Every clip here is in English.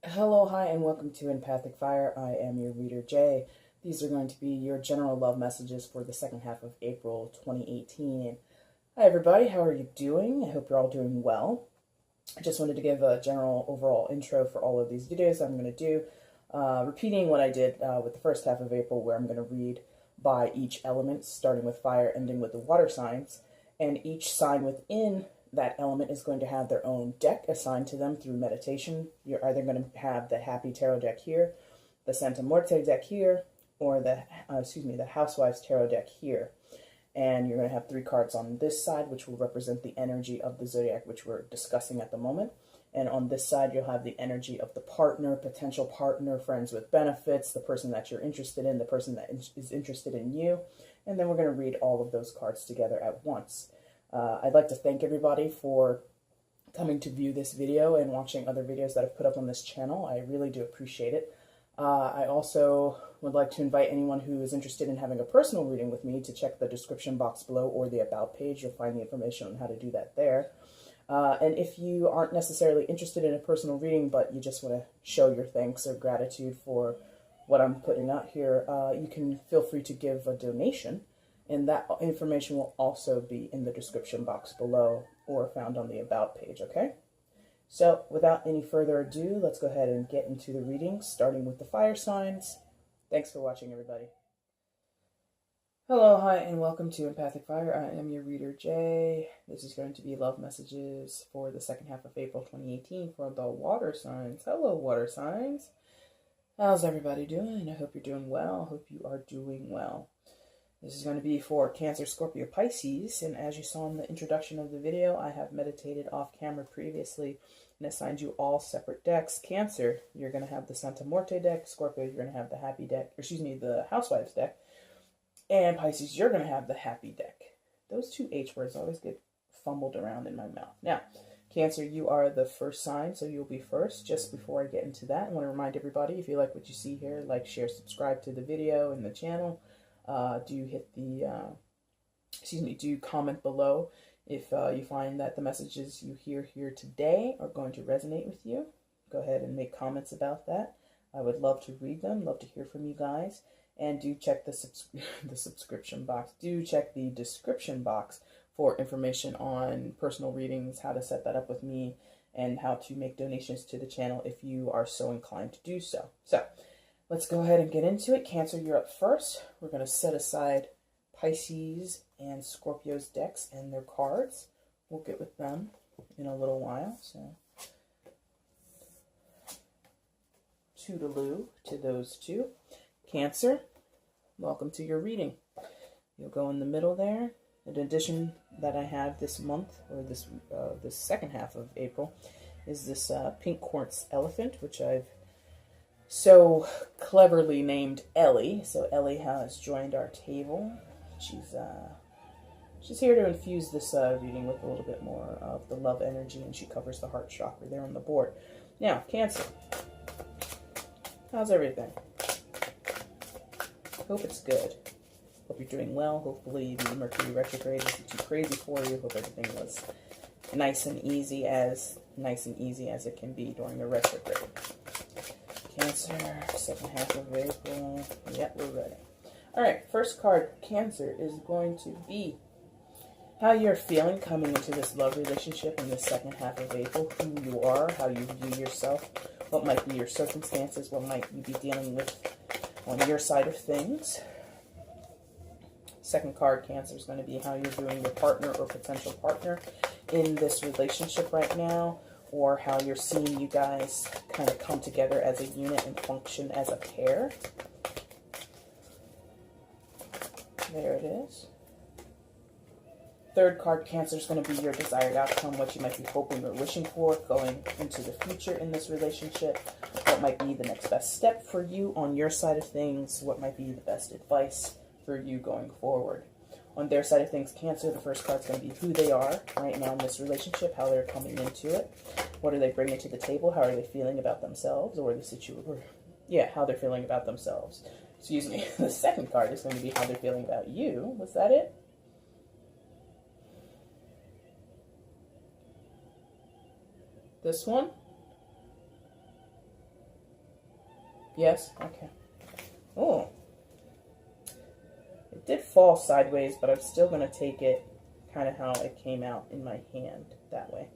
Hello, hi, and welcome to EmpathicFire. I am your reader, Jay. These are going to be your general love messages for the second half of April 2018. Hi, everybody. How are you doing? I hope you're all doing well. I just wanted to give a general overall intro for all of these videos I'm going to do, repeating what I did with the first half of April, where I'm going to read by each element, starting with fire, ending with the water signs, and each sign within that element is going to have their own deck assigned to them through meditation. You're either going to have the Happy Tarot deck here, the Santa Muerte deck here, or the Housewives Tarot deck here. And you're going to have 3 cards on this side, which will represent the energy of the zodiac, which we're discussing at the moment. And on this side, you'll have the energy of the partner, potential partner, friends with benefits, the person that you're interested in, the person that is interested in you. And then we're going to read all of those cards together at once. I'd like to thank everybody for coming to view this video and watching other videos that I've put up on this channel. I really do appreciate it. I also would like to invite anyone who is interested in having a personal reading with me to check the description box below or the About page. You'll find the information on how to do that there. And if you aren't necessarily interested in a personal reading, but you just want to show your thanks or gratitude for what I'm putting out here, you can feel free to give a donation. And that information will also be in the description box below or found on the About page, okay? So without any further ado, let's go ahead and get into the readings, starting with the fire signs. Thanks for watching, everybody. Hello, hi, and welcome to EmpathicFire. I am your reader, Jay. This is going to be love messages for the second half of April 2018 for the water signs. Hello, water signs. How's everybody doing? I hope you're doing well. I hope you are doing well. This is going to be for Cancer, Scorpio, Pisces, and as you saw in the introduction of the video, I have meditated off camera previously and assigned you all separate decks. Cancer, you're going to have the Santa Muerte deck. Scorpio, you're going to have the Happy deck, the Housewives deck. And Pisces, you're going to have the Happy deck. Those 2 H words always get fumbled around in my mouth. Now, Cancer, you are the first sign, so you'll be first. Just before I get into that, I want to remind everybody, if you like what you see here, like, share, subscribe to the video and the channel. Do hit the, do comment below if you find that the messages you hear here today are going to resonate with you. Go ahead and make comments about that. I would love to read them, love to hear from you guys. And do check the subscription box. Do check the description box for information on personal readings, how to set that up with me, and how to make donations to the channel if you are so inclined to do so. So, let's go ahead and get into it. Cancer, you're up first. We're going to set aside Pisces and Scorpio's decks and their cards. We'll get with them in a little while. So, toodaloo to those two. Cancer, welcome to your reading. You'll go in the middle there. An addition that I have this month, or this second half of April, is this pink quartz elephant, which I've so cleverly named Ellie. So Ellie has joined our table. She's here to infuse this reading with a little bit more of the love energy, and she covers the heart chakra there on the board. Now, Cancer, how's everything? Hope it's good. Hope you're doing well. Hopefully the Mercury retrograde isn't too crazy for you. Hope everything was nice and easy as it can be during the retrograde. Cancer, second half of April. Yep, we're ready. Alright, first card, Cancer, is going to be how you're feeling coming into this love relationship in the second half of April. Who you are, how you view yourself, what might be your circumstances, what might you be dealing with on your side of things. Second card, Cancer, is going to be how you're viewing your partner or potential partner in this relationship right now, or how you're seeing you guys kind of come together as a unit and function as a pair. There it is. Third card, Cancer, is going to be your desired outcome, what you might be hoping or wishing for going into the future in this relationship. What might be the next best step for you on your side of things? What might be the best advice for you going forward? On their side of things, Cancer, the first card is going to be who they are right now in this relationship, how they're coming into it. What are they bringing to the table? How are they feeling about themselves or the situation? Yeah, how they're feeling about themselves. Excuse me. The second card is going to be how they're feeling about you. Was that it? This one? Yes? Okay. Oh. It did fall sideways, but I'm still going to take it kind of how it came out in my hand that way.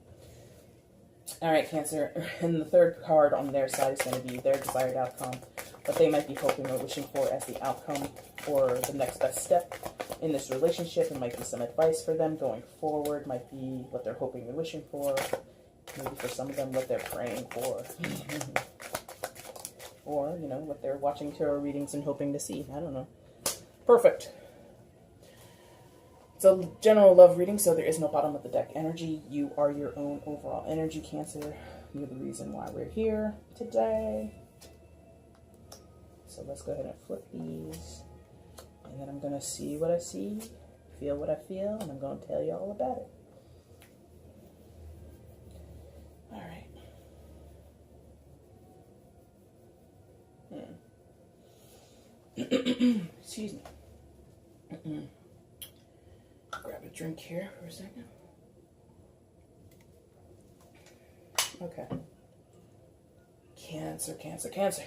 All right, Cancer. And the third card on their side is going to be their desired outcome, what they might be hoping or wishing for as the outcome or the next best step in this relationship. It might be some advice for them going forward, might be what they're hoping and wishing for, maybe for some of them what they're praying for, or, you know, what they're watching tarot readings and hoping to see. I don't know. Perfect. It's a general love reading, so there is no bottom of the deck energy. You are your own overall energy, Cancer. You're the reason why we're here today. So let's go ahead and flip these. And then I'm going to see what I see, feel what I feel, and I'm going to tell you all about it. All right. Excuse me. Grab a drink here for a second. Okay. Cancer, Cancer, Cancer.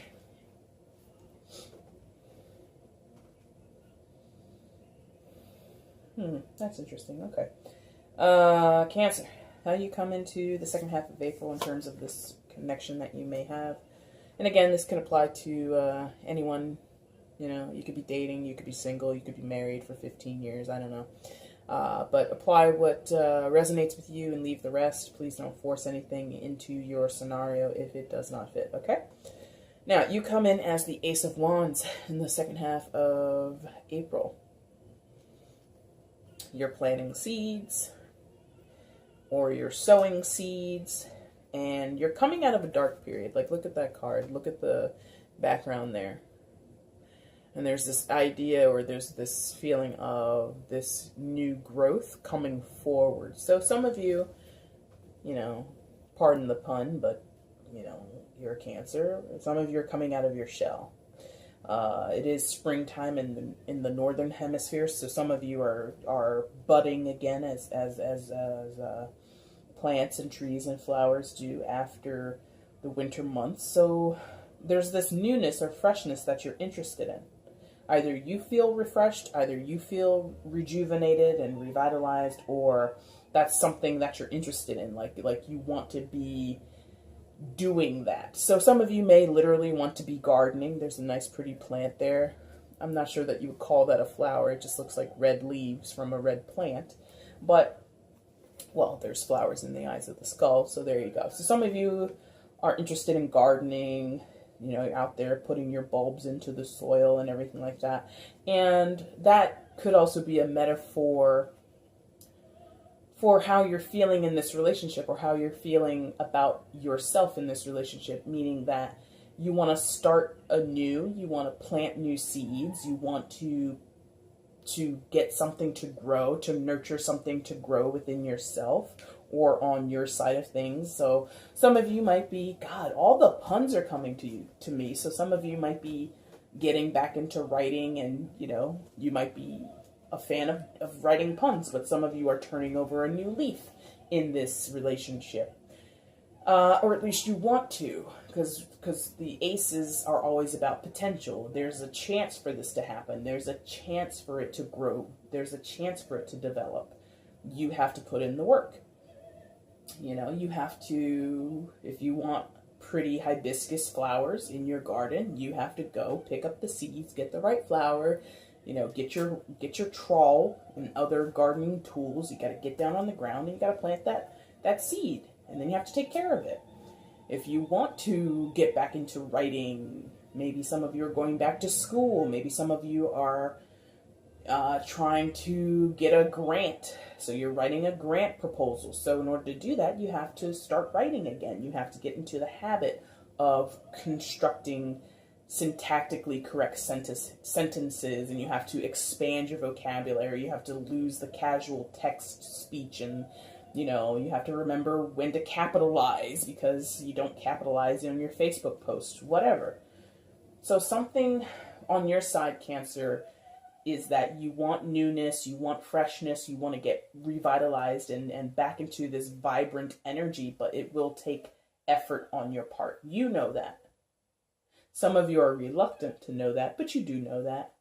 That's interesting. Okay. Cancer. How you come into the second half of April in terms of this connection that you may have. And again, this can apply to anyone. You know, you could be dating, you could be single, you could be married for 15 years, I don't know. But apply what resonates with you and leave the rest. Please don't force anything into your scenario if it does not fit, okay? Now, you come in as the Ace of Wands in the second half of April. You're planting seeds, or you're sowing seeds, and you're coming out of a dark period. Like, look at that card. Look at the background there. And there's this idea, or there's this feeling of this new growth coming forward. So some of you, you know, pardon the pun, but, you know, you're a Cancer. Some of you are coming out of your shell. It is springtime in the northern hemisphere, so some of you are budding again as plants and trees and flowers do after the winter months. So there's this newness or freshness that you're interested in. Either you feel refreshed, either you feel rejuvenated and revitalized, or that's something that you're interested in, like you want to be doing that. So some of you may literally want to be gardening. There's a nice pretty plant there. I'm not sure that you would call that a flower. It just looks like red leaves from a red plant. But, well, there's flowers in the eyes of the skull, so there you go. So some of you are interested in gardening, you know, out there putting your bulbs into the soil and everything like that. And that could also be a metaphor for how you're feeling in this relationship, or how you're feeling about yourself in this relationship, meaning that you want to start anew, you want to plant new seeds, you want to get something to grow, to nurture something to grow within yourself or on your side of things. So some of you might be, God, all the puns are coming to me. So some of you might be getting back into writing, and, you know, you might be a fan of writing puns, but some of you are turning over a new leaf in this relationship. Or at least you want to, because the aces are always about potential. There's a chance for this to happen. There's a chance for it to grow. There's a chance for it to develop. You have to put in the work. You know, you have to, if you want pretty hibiscus flowers in your garden, you have to go pick up the seeds, get the right flower, you know, get your trawl and other gardening tools. You got to get down on the ground and you got to plant that seed, and then you have to take care of it. If you want to get back into writing, maybe some of you are going back to school, maybe some of you are trying to get a grant, so you're writing a grant proposal. So in order to do that, you have to start writing again. You have to get into the habit of constructing syntactically correct sentences, and you have to expand your vocabulary. You have to lose the casual text speech, and, you know, you have to remember when to capitalize, because you don't capitalize on your Facebook post, whatever. So something on your side, Cancer, is that you want newness, you want freshness, you want to get revitalized and back into this vibrant energy, but it will take effort on your part. You know that. Some of you are reluctant to know that, but you do know that.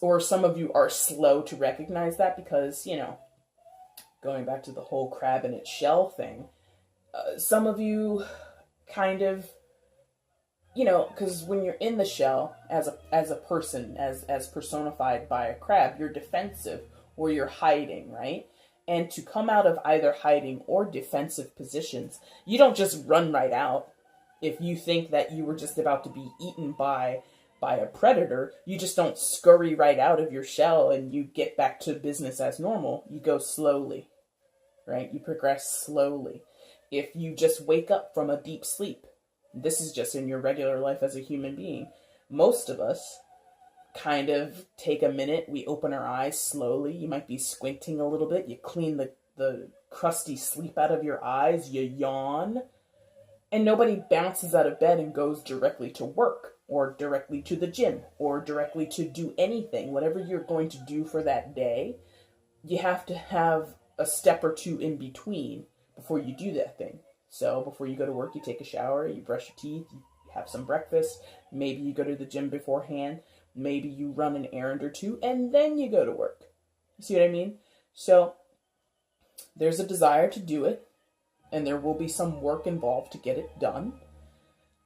Or some of you are slow to recognize that because, you know, going back to the whole crab in its shell thing, some of you kind of, you know, because when you're in the shell as a person, as personified by a crab, you're defensive or you're hiding, right? And to come out of either hiding or defensive positions, you don't just run right out. If you think that you were just about to be eaten by a predator, you just don't scurry right out of your shell and you get back to business as normal. You go slowly, right? You progress slowly. If you just wake up from a deep sleep, this is just in your regular life as a human being, most of us kind of take a minute, we open our eyes slowly, you might be squinting a little bit, you clean the crusty sleep out of your eyes, you yawn, and nobody bounces out of bed and goes directly to work, or directly to the gym, or directly to do anything. Whatever you're going to do for that day, you have to have a step or two in between before you do that thing. So before you go to work, you take a shower, you brush your teeth, you have some breakfast, maybe you go to the gym beforehand, maybe you run an errand or two, and then you go to work. You see what I mean? So there's a desire to do it, and there will be some work involved to get it done.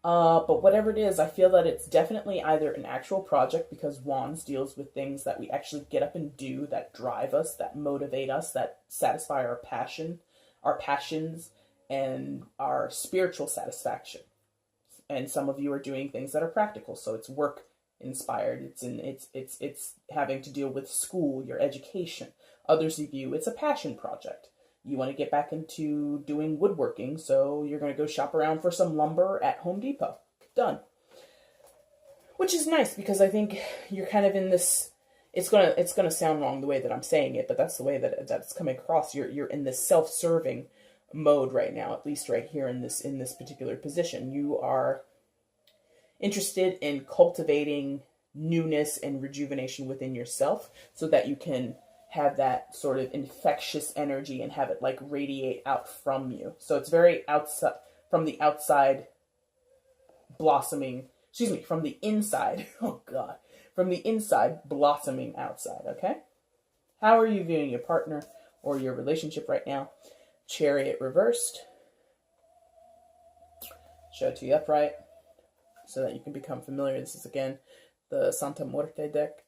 But whatever it is, I feel that it's definitely either an actual project, because Wands deals with things that we actually get up and do, that drive us, that motivate us, that satisfy our passions, and our spiritual satisfaction. And some of you are doing things that are practical, so it's work inspired. It's having to deal with school, your education. Others of you, it's a passion project. You want to get back into doing woodworking, so you're going to go shop around for some lumber at Home Depot. Done. Which is nice, because I think you're kind of in this, it's gonna sound wrong the way that I'm saying it, but that's the way that it's coming across. You're in this self-serving mode right now, at least right here in this particular position. You are interested in cultivating newness and rejuvenation within yourself, so that you can have that sort of infectious energy and have it like radiate out from you. So it's very outside, from the outside blossoming, from the inside, oh God, from the inside blossoming outside, okay? How are you viewing your partner or your relationship right now? Chariot reversed. Show to you upright so that you can become familiar. This is, again, the Santa Muerte deck.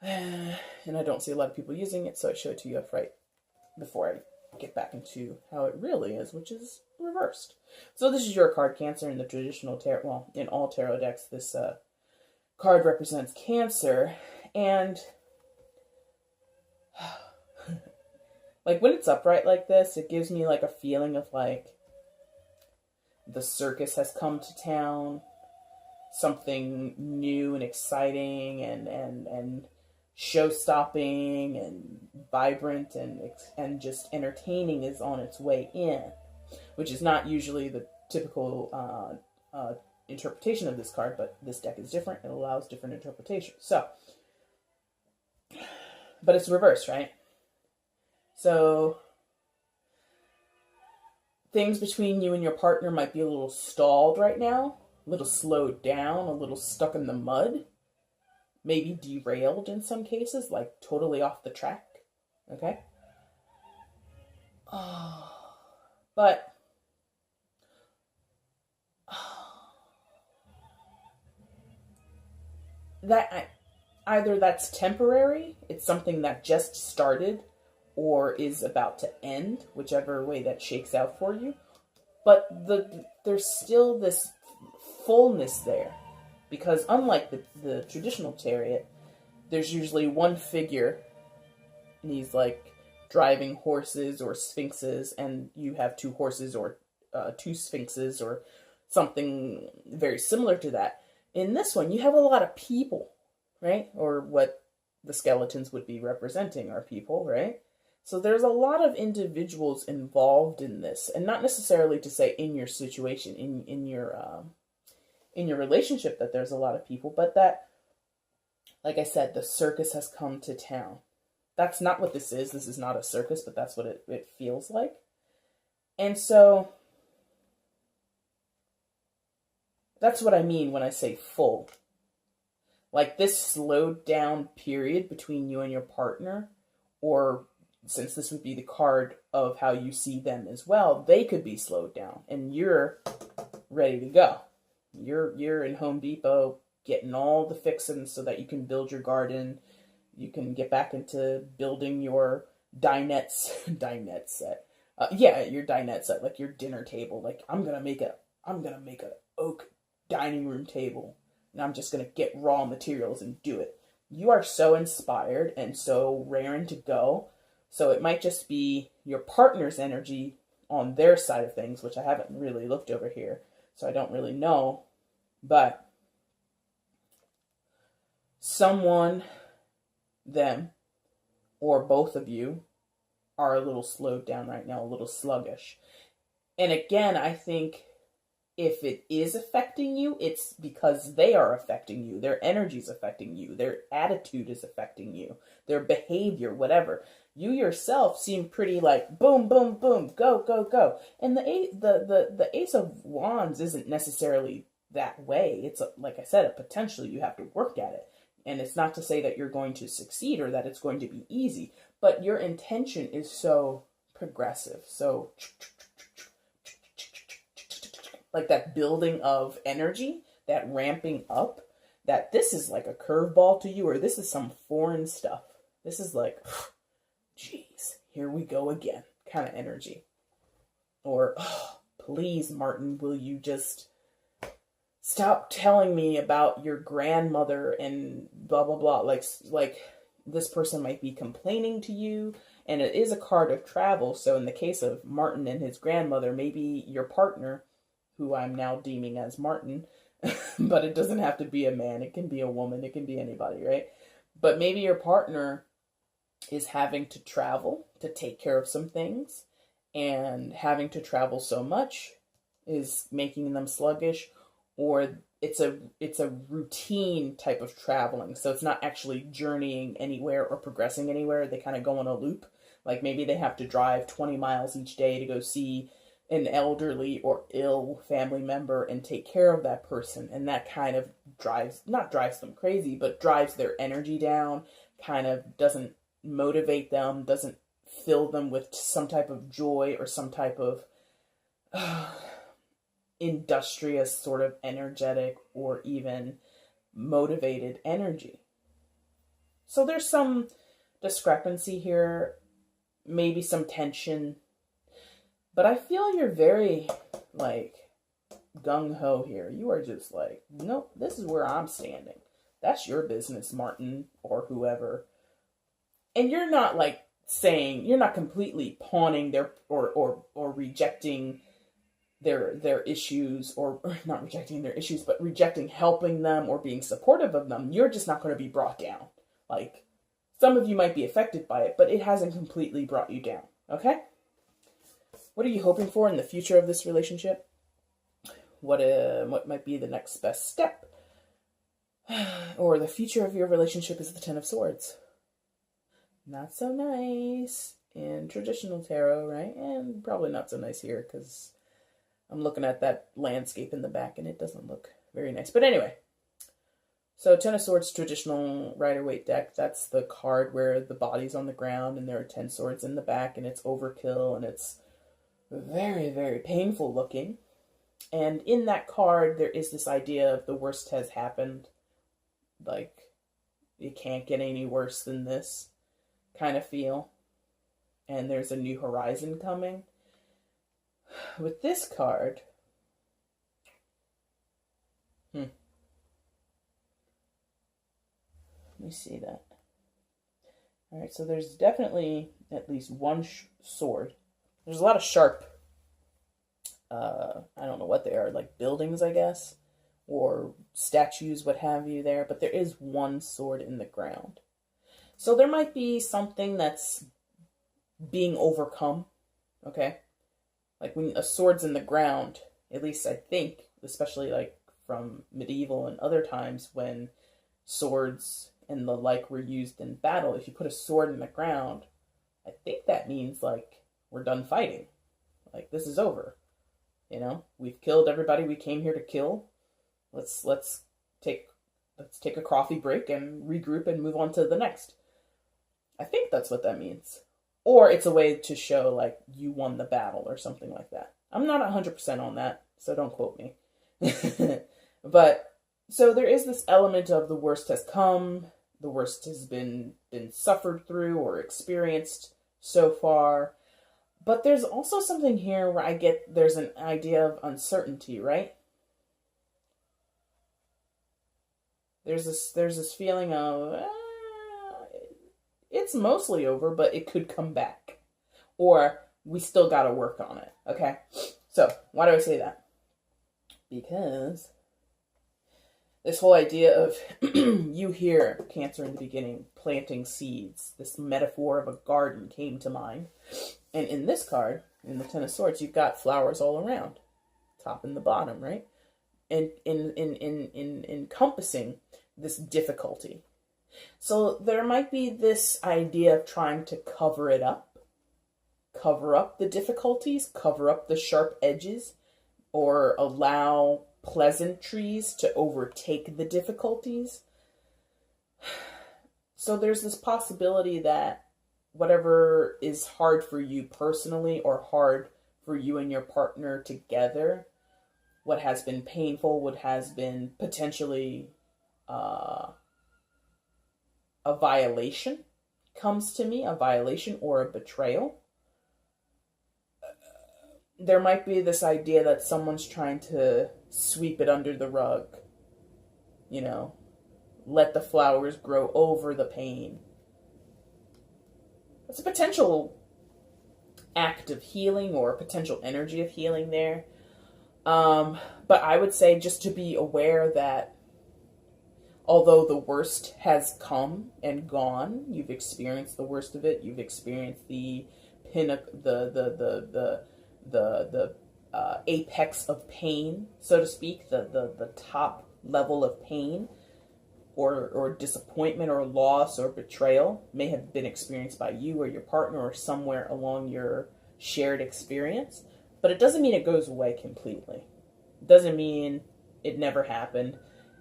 And I don't see a lot of people using it, so I show it to you upright before I get back into how it really is, which is reversed. So this is your card, Cancer. In the traditional tarot, well, in all tarot decks, this card represents Cancer. And like when it's upright like this, it gives me like a feeling of like the circus has come to town, something new and exciting and show-stopping and vibrant and just entertaining is on its way in, which is not usually the typical interpretation of this card, but this deck is different. It allows different interpretations. So, but it's reversed, right? So things between you and your partner might be a little stalled right now, a little slowed down, a little stuck in the mud, maybe derailed in some cases, like totally off the track, okay? But that either that's temporary, it's something that just started, or is about to end, whichever way that shakes out for you. But there's still this fullness there. Because unlike the traditional chariot, there's usually one figure, and he's like driving horses or sphinxes, and you have two horses or two sphinxes or something very similar to that. In this one, you have a lot of people, right? Or what the skeletons would be representing are people, right? So there's a lot of individuals involved in this, and not necessarily to say in your situation, in your relationship that there's a lot of people, but that, like I said, the circus has come to town. That's not what this is. This is not a circus, but that's what it feels like. And so That's what I mean when I say full. Like this slowed down period between you and your partner, or since this would be the card of how you see them as well, they could be slowed down and you're ready to go. You're in Home Depot getting all the fixings so that you can build your garden. You can get back into building your dinette set. Your dinette set, like your dinner table. Like I'm gonna make a oak dining room table, and I'm just gonna get raw materials and do it. You are so inspired and so raring to go. So it might just be your partner's energy on their side of things, which I haven't really looked over here, so I don't really know. But someone, them, or both of you are a little slowed down right now, a little sluggish. And again, I think if it is affecting you, it's because they are affecting you. Their energy is affecting you. Their attitude is affecting you. Their behavior, whatever. You yourself seem pretty like boom, boom, boom, go, go, go. And the Ace of Wands isn't necessarily that way. It's like I said, a potential. You have to work at it. And it's not to say that you're going to succeed or that it's going to be easy, but your intention is so progressive. So like that building of energy, that ramping up, that this is like a curveball to you, or this is some foreign stuff. This is like, geez, here we go again kind of energy. Or, oh, please, Martin, will you just stop telling me about your grandmother and blah, blah, blah. Like this person might be complaining to you, and it is a card of travel. So in the case of Martin and his grandmother, maybe your partner, who I'm now deeming as Martin, but it doesn't have to be a man. It can be a woman. It can be anybody, right? But maybe your partner is having to travel to take care of some things, and having to travel so much is making them sluggish, or it's a routine type of traveling. So it's not actually journeying anywhere or progressing anywhere. They kind of go on a loop. Like maybe they have to drive 20 miles each day to go see an elderly or ill family member and take care of that person. And that kind of not drives them crazy, but drives their energy down, kind of doesn't motivate them, doesn't fill them with some type of joy or some type of industrious sort of energetic or even motivated energy. So there's some discrepancy here, maybe some tension, but I feel you're very like gung-ho here. You are just like, nope, this is where I'm standing. That's your business, Martin, or whoever. And you're not like saying, you're not completely pawning their or rejecting their issues, or not rejecting their issues, but rejecting helping them or being supportive of them. You're just not going to be brought down. Like, some of you might be affected by it, but it hasn't completely brought you down. Okay? What are you hoping for in the future of this relationship? What might be the next best step? Or the future of your relationship is the Ten of Swords. Not so nice in traditional tarot, right? And probably not so nice here, because I'm looking at that landscape in the back and it doesn't look very nice. But anyway, so Ten of Swords, traditional Rider-Waite deck, that's the card where the body's on the ground and there are 10 swords in the back, and it's overkill and it's very, very painful looking. And in that card, there is this idea of the worst has happened. Like, it can't get any worse than this kind of feel. And there's a new horizon coming. With this card, let me see that. All right, so there's definitely at least one sword. There's a lot of sharp, I don't know what they are, like buildings, I guess, or statues, what have you there, but there is one sword in the ground. So there might be something that's being overcome, okay? Like when a sword's in the ground, at least I think, especially like from medieval and other times when swords and the like were used in battle, if you put a sword in the ground, I think that means like we're done fighting. Like this is over. You know, we've killed everybody we came here to kill. Let's take a coffee break and regroup and move on to the next. I think that's what that means. Or it's a way to show like you won the battle or something like that. I'm not 100% on that, so don't quote me. But so there is this element of the worst has come, the worst has been suffered through or experienced so far. But there's also something here where I get there's an idea of uncertainty, right? There's this feeling of it's mostly over, but it could come back, or we still got to work on it. Okay, so why do I say that? Because this whole idea of you hear Cancer in the beginning, planting seeds. This metaphor of a garden came to mind, and in this card, in the Ten of Swords, you've got flowers all around, top and the bottom, right? And in encompassing this difficulty. So there might be this idea of trying to cover it up, cover up the difficulties, cover up the sharp edges, or allow pleasantries to overtake the difficulties. So there's this possibility that whatever is hard for you personally or hard for you and your partner together, what has been painful, what has been potentially a violation comes to me, a violation or a betrayal. There might be this idea that someone's trying to sweep it under the rug, you know, let the flowers grow over the pain. It's a potential act of healing or a potential energy of healing there. But I would say just to be aware that although the worst has come and gone, you've experienced the worst of it. You've experienced the pinnacle, the apex of pain, so to speak, the top level of pain, or disappointment, or loss, or betrayal may have been experienced by you or your partner or somewhere along your shared experience. But it doesn't mean it goes away completely. It doesn't mean it never happened.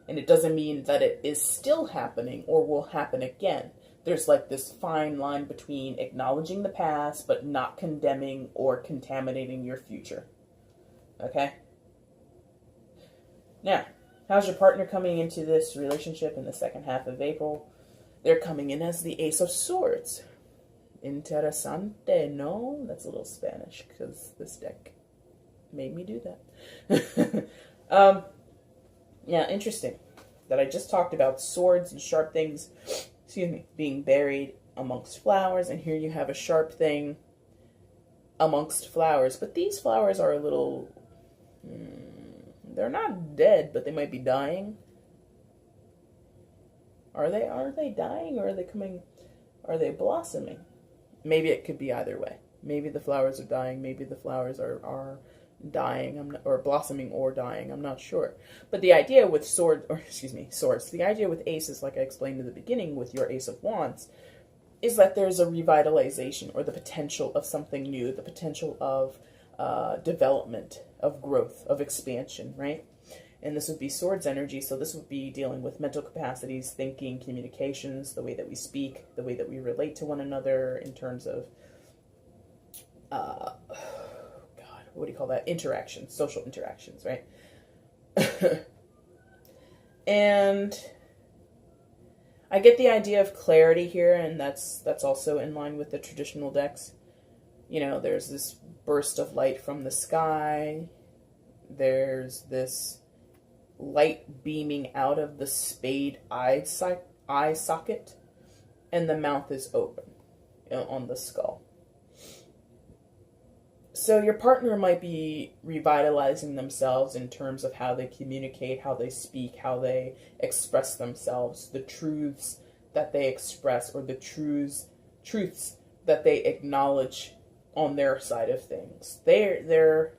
And it doesn't mean that it is still happening or will happen again. There's like this fine line between acknowledging the past but not condemning or contaminating your future. Okay? Now, how's your partner coming into this relationship in the second half of April? They're coming in as the Ace of Swords. Interesante, no? That's a little Spanish because this deck made me do that. Yeah, interesting that I just talked about swords and sharp things, being buried amongst flowers, and here you have a sharp thing amongst flowers. But these flowers are a little, they're not dead, but they might be dying. Are they dying, or are they blossoming? Maybe it could be either way. Maybe the flowers are dying, maybe the flowers are dying, or blossoming or dying, I'm not sure. But the idea with swords, the idea with aces, like I explained in the beginning with your Ace of Wands, is that there's a revitalization or the potential of something new, the potential of development, of growth, of expansion, right? And this would be swords energy, so this would be dealing with mental capacities, thinking, communications, the way that we speak, the way that we relate to one another in terms of what do you call that? Interactions, social interactions, right? And I get the idea of clarity here, and that's also in line with the traditional decks. You know, there's this burst of light from the sky. There's this light beaming out of the spade eye socket, and the mouth is open on the skull. So your partner might be revitalizing themselves in terms of how they communicate, how they speak, how they express themselves, the truths that they express, or the truths that they acknowledge on their side of things. They're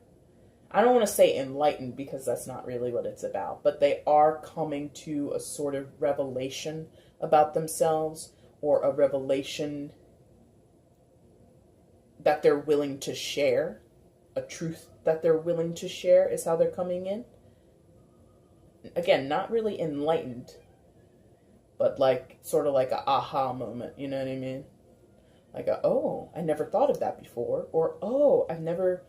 I don't want to say enlightened, because that's not really what it's about, but they are coming to a sort of revelation about themselves, or a revelation that they're willing to share, a truth that they're willing to share is how they're coming in. again, not really enlightened, but like, sort of like a aha moment, you know what I mean? Like oh, I never thought of that before, or oh, I've never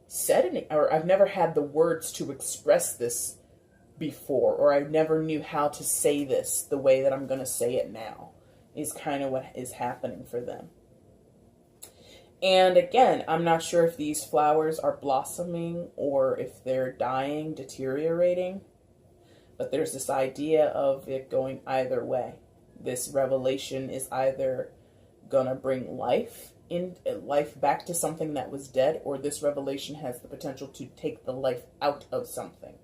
said any, or I've never had the words to express this before, or I never knew how to say this the way that I'm going to say it now, is kind of what is happening for them. And again, I'm not sure if these flowers are blossoming or if they're dying, deteriorating, but there's this idea of it going either way. This revelation is either gonna bring life back to something that was dead, or this revelation has the potential to take the life out of something.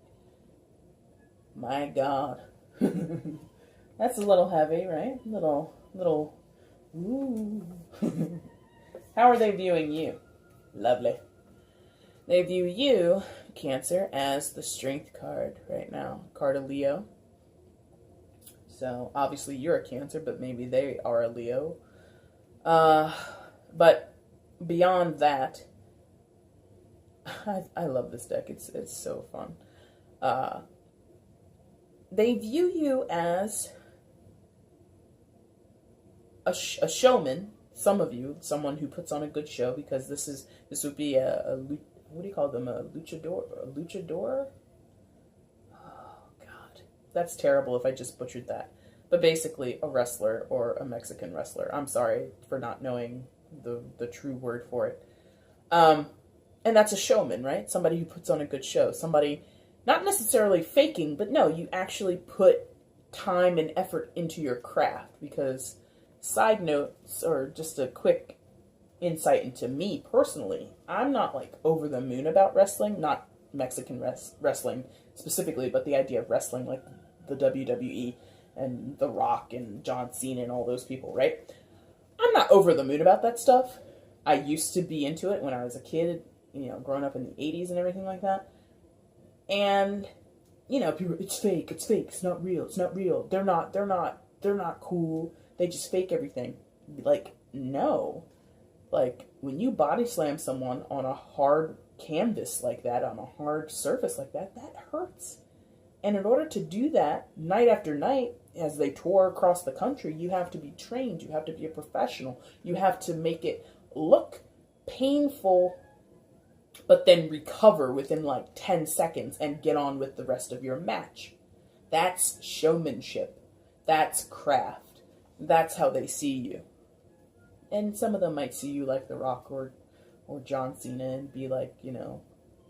My God. That's a little heavy, right? Little, ooh. How are they viewing you? Lovely. They view you, Cancer, as the Strength card right now. Card of Leo. So, obviously you're a Cancer, but maybe they are a Leo. But beyond that, I love this deck. It's so fun. They view you as a showman. Some of you, someone who puts on a good show, because this would be a what do you call them? A luchador? A luchador? Oh God, that's terrible if I just butchered that. But basically, a wrestler or a Mexican wrestler. I'm sorry for not knowing the true word for it. And that's a showman, right? Somebody who puts on a good show. Somebody not necessarily faking, but no, you actually put time and effort into your craft. Because side notes, or just a quick insight into me personally, I'm not like over the moon about wrestling, not Mexican wrestling specifically, but the idea of wrestling, like the WWE and The Rock and John Cena and all those people, right? I'm not over the moon about that stuff. I used to be into it when I was a kid, growing up in the 80s and everything like that. And, people, it's fake, it's not real, they're not cool, they just fake everything. Like, no. Like, when you body slam someone on a hard canvas like that, on a hard surface like that, that hurts. And in order to do that, night after night, as they tour across the country, you have to be trained, you have to be a professional, you have to make it look painful, but then recover within like 10 seconds and get on with the rest of your match. That's showmanship. That's craft. That's how they see you. And some of them might see you like The Rock or John Cena and be like,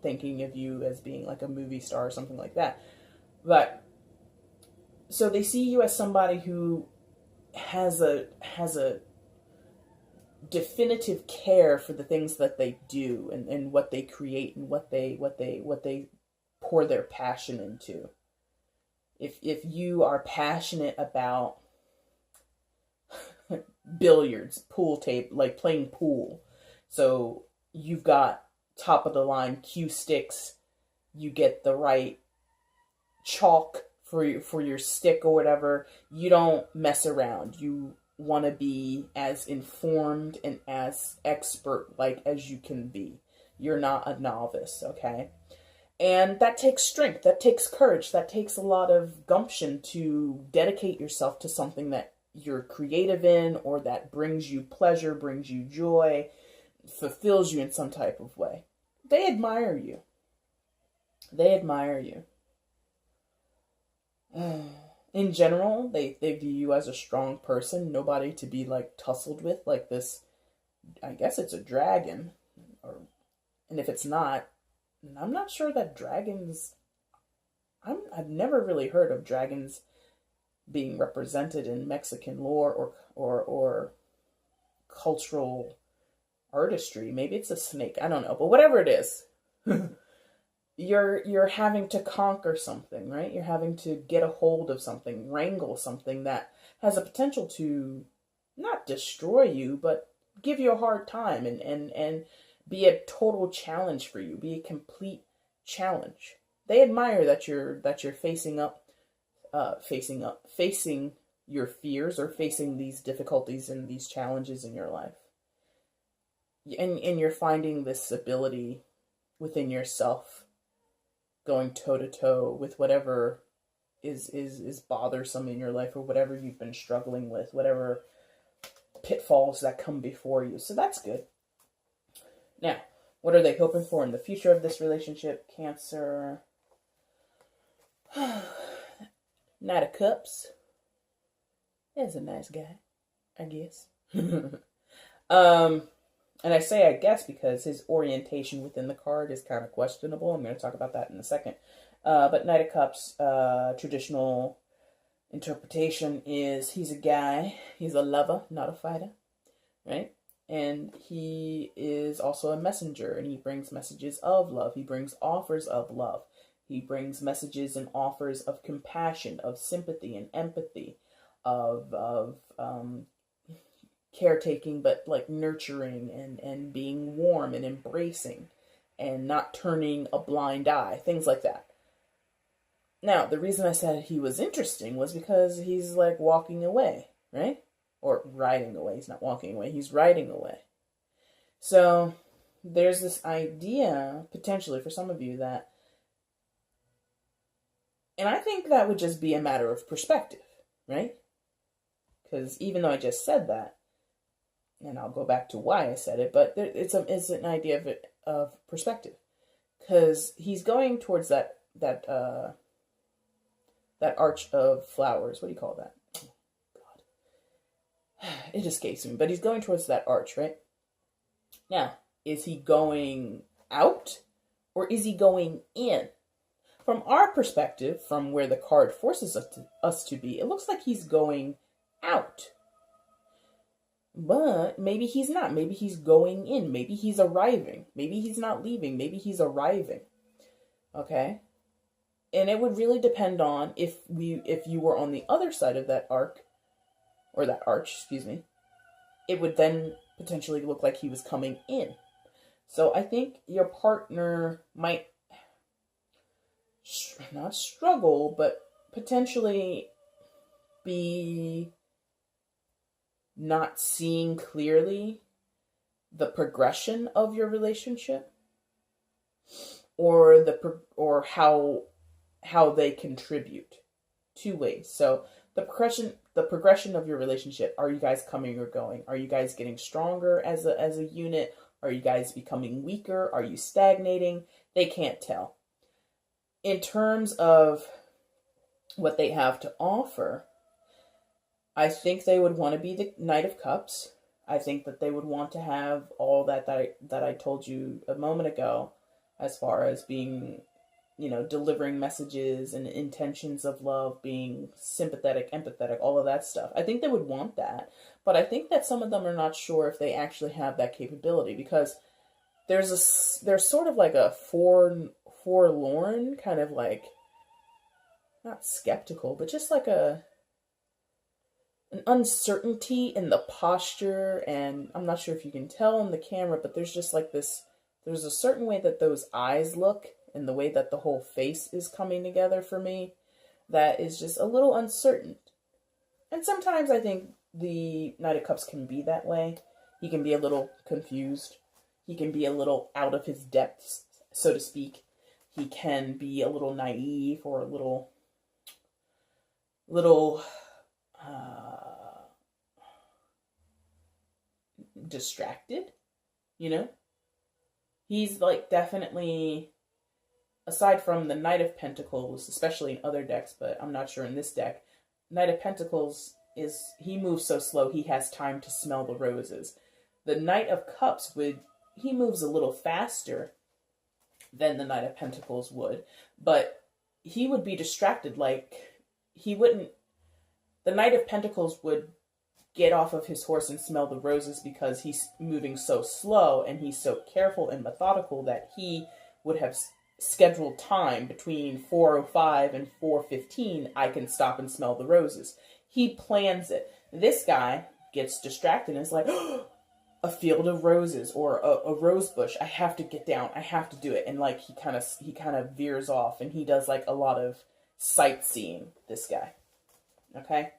thinking of you as being like a movie star or something like that. But, so they see you as somebody who has a definitive care for the things that they do and what they create and what they pour their passion into. If you are passionate about billiards, pool tape, like playing pool, so you've got top of the line cue sticks, you get the right chalk for your stick or whatever, you don't mess around. You want to be as informed and as expert like as you can be. You're not a novice, okay? And that takes strength, that takes courage, that takes a lot of gumption to dedicate yourself to something that you're creative in, or that brings you pleasure, brings you joy, fulfills you in some type of way. They admire you. They admire you. In general, they view you as a strong person, nobody to be like tussled with, like this, I guess it's a dragon, and if it's not, I'm not sure that dragons, I've never really heard of dragons being represented in Mexican lore or cultural artistry. Maybe it's a snake, I don't know, but whatever it is, you're having to conquer something, right? You're having to get a hold of something, wrangle something that has a potential to not destroy you, but give you a hard time and be a total challenge for you, be a complete challenge. They admire that you're facing your fears, or facing these difficulties and these challenges in your life. And you're finding this ability within yourself, going toe to toe with whatever is bothersome in your life, or whatever you've been struggling with, whatever pitfalls that come before you. So that's good. Now, what are they hoping for in the future of this relationship? Cancer. Knight of Cups. He's a nice guy, I guess. And I say I guess because his orientation within the card is kind of questionable. I'm going to talk about that in a second. But Knight of Cups, traditional interpretation is he's a guy. He's a lover, not a fighter, right? And he is also a messenger, and he brings messages of love. He brings offers of love. He brings messages and offers of compassion, of sympathy and empathy, of caretaking, but like nurturing and being warm and embracing and not turning a blind eye, things like that. Now, the reason I said he was interesting was because he's like walking away, right? Or riding away. He's not walking away, he's riding away. So there's this idea, potentially for some of you, that, and I think that would just be a matter of perspective, right? Because even though I just said that, and I'll go back to why I said it, but it's an idea of perspective. Because he's going towards that arch of flowers. What do you call that? Oh, God. It escapes me. But he's going towards that arch, right? Now, is he going out or is he going in? From our perspective, from where the card forces us to be, it looks like he's going out. But maybe he's not. Maybe he's going in. Maybe he's arriving. Maybe he's not leaving. Maybe he's arriving. Okay? And it would really depend on if you were on the other side of that arch, it would then potentially look like he was coming in. So I think your partner might not struggle, but potentially be not seeing clearly the progression of your relationship, or how they contribute. Two ways. So the progression of your relationship. Are you guys coming or going? Are you guys getting stronger as a unit? Are you guys becoming weaker? Are you stagnating? They can't tell. In terms of what they have to offer, I think they would want to be the Knight of Cups. I think that they would want to have all that I told you a moment ago, as far as being, delivering messages and intentions of love, being sympathetic, empathetic, all of that stuff. I think they would want that, but I think that some of them are not sure if they actually have that capability, because there's sort of like a forlorn kind of like, not skeptical, but just like an uncertainty in the posture, and I'm not sure if you can tell on the camera, but there's just like this, there's a certain way that those eyes look and the way that the whole face is coming together for me that is just a little uncertain. And sometimes I think the Knight of Cups can be that way. He can be a little confused. He can be a little out of his depths, so to speak. He can be a little naive or a little distracted, He's like definitely, aside from the Knight of Pentacles, especially in other decks, but I'm not sure in this deck, Knight of Pentacles he moves so slow he has time to smell the roses. The Knight of Cups he moves a little faster than the Knight of Pentacles would, but he would be distracted, the Knight of Pentacles would get off of his horse and smell the roses because he's moving so slow and he's so careful and methodical that he would have scheduled time between 4:05 and 4:15. I can stop and smell the roses. He plans it. This guy gets distracted and is like, oh, a field of roses or a rose bush. I have to get down. I have to do it. And like he kind of veers off, and he does like a lot of sightseeing, this guy. Okay?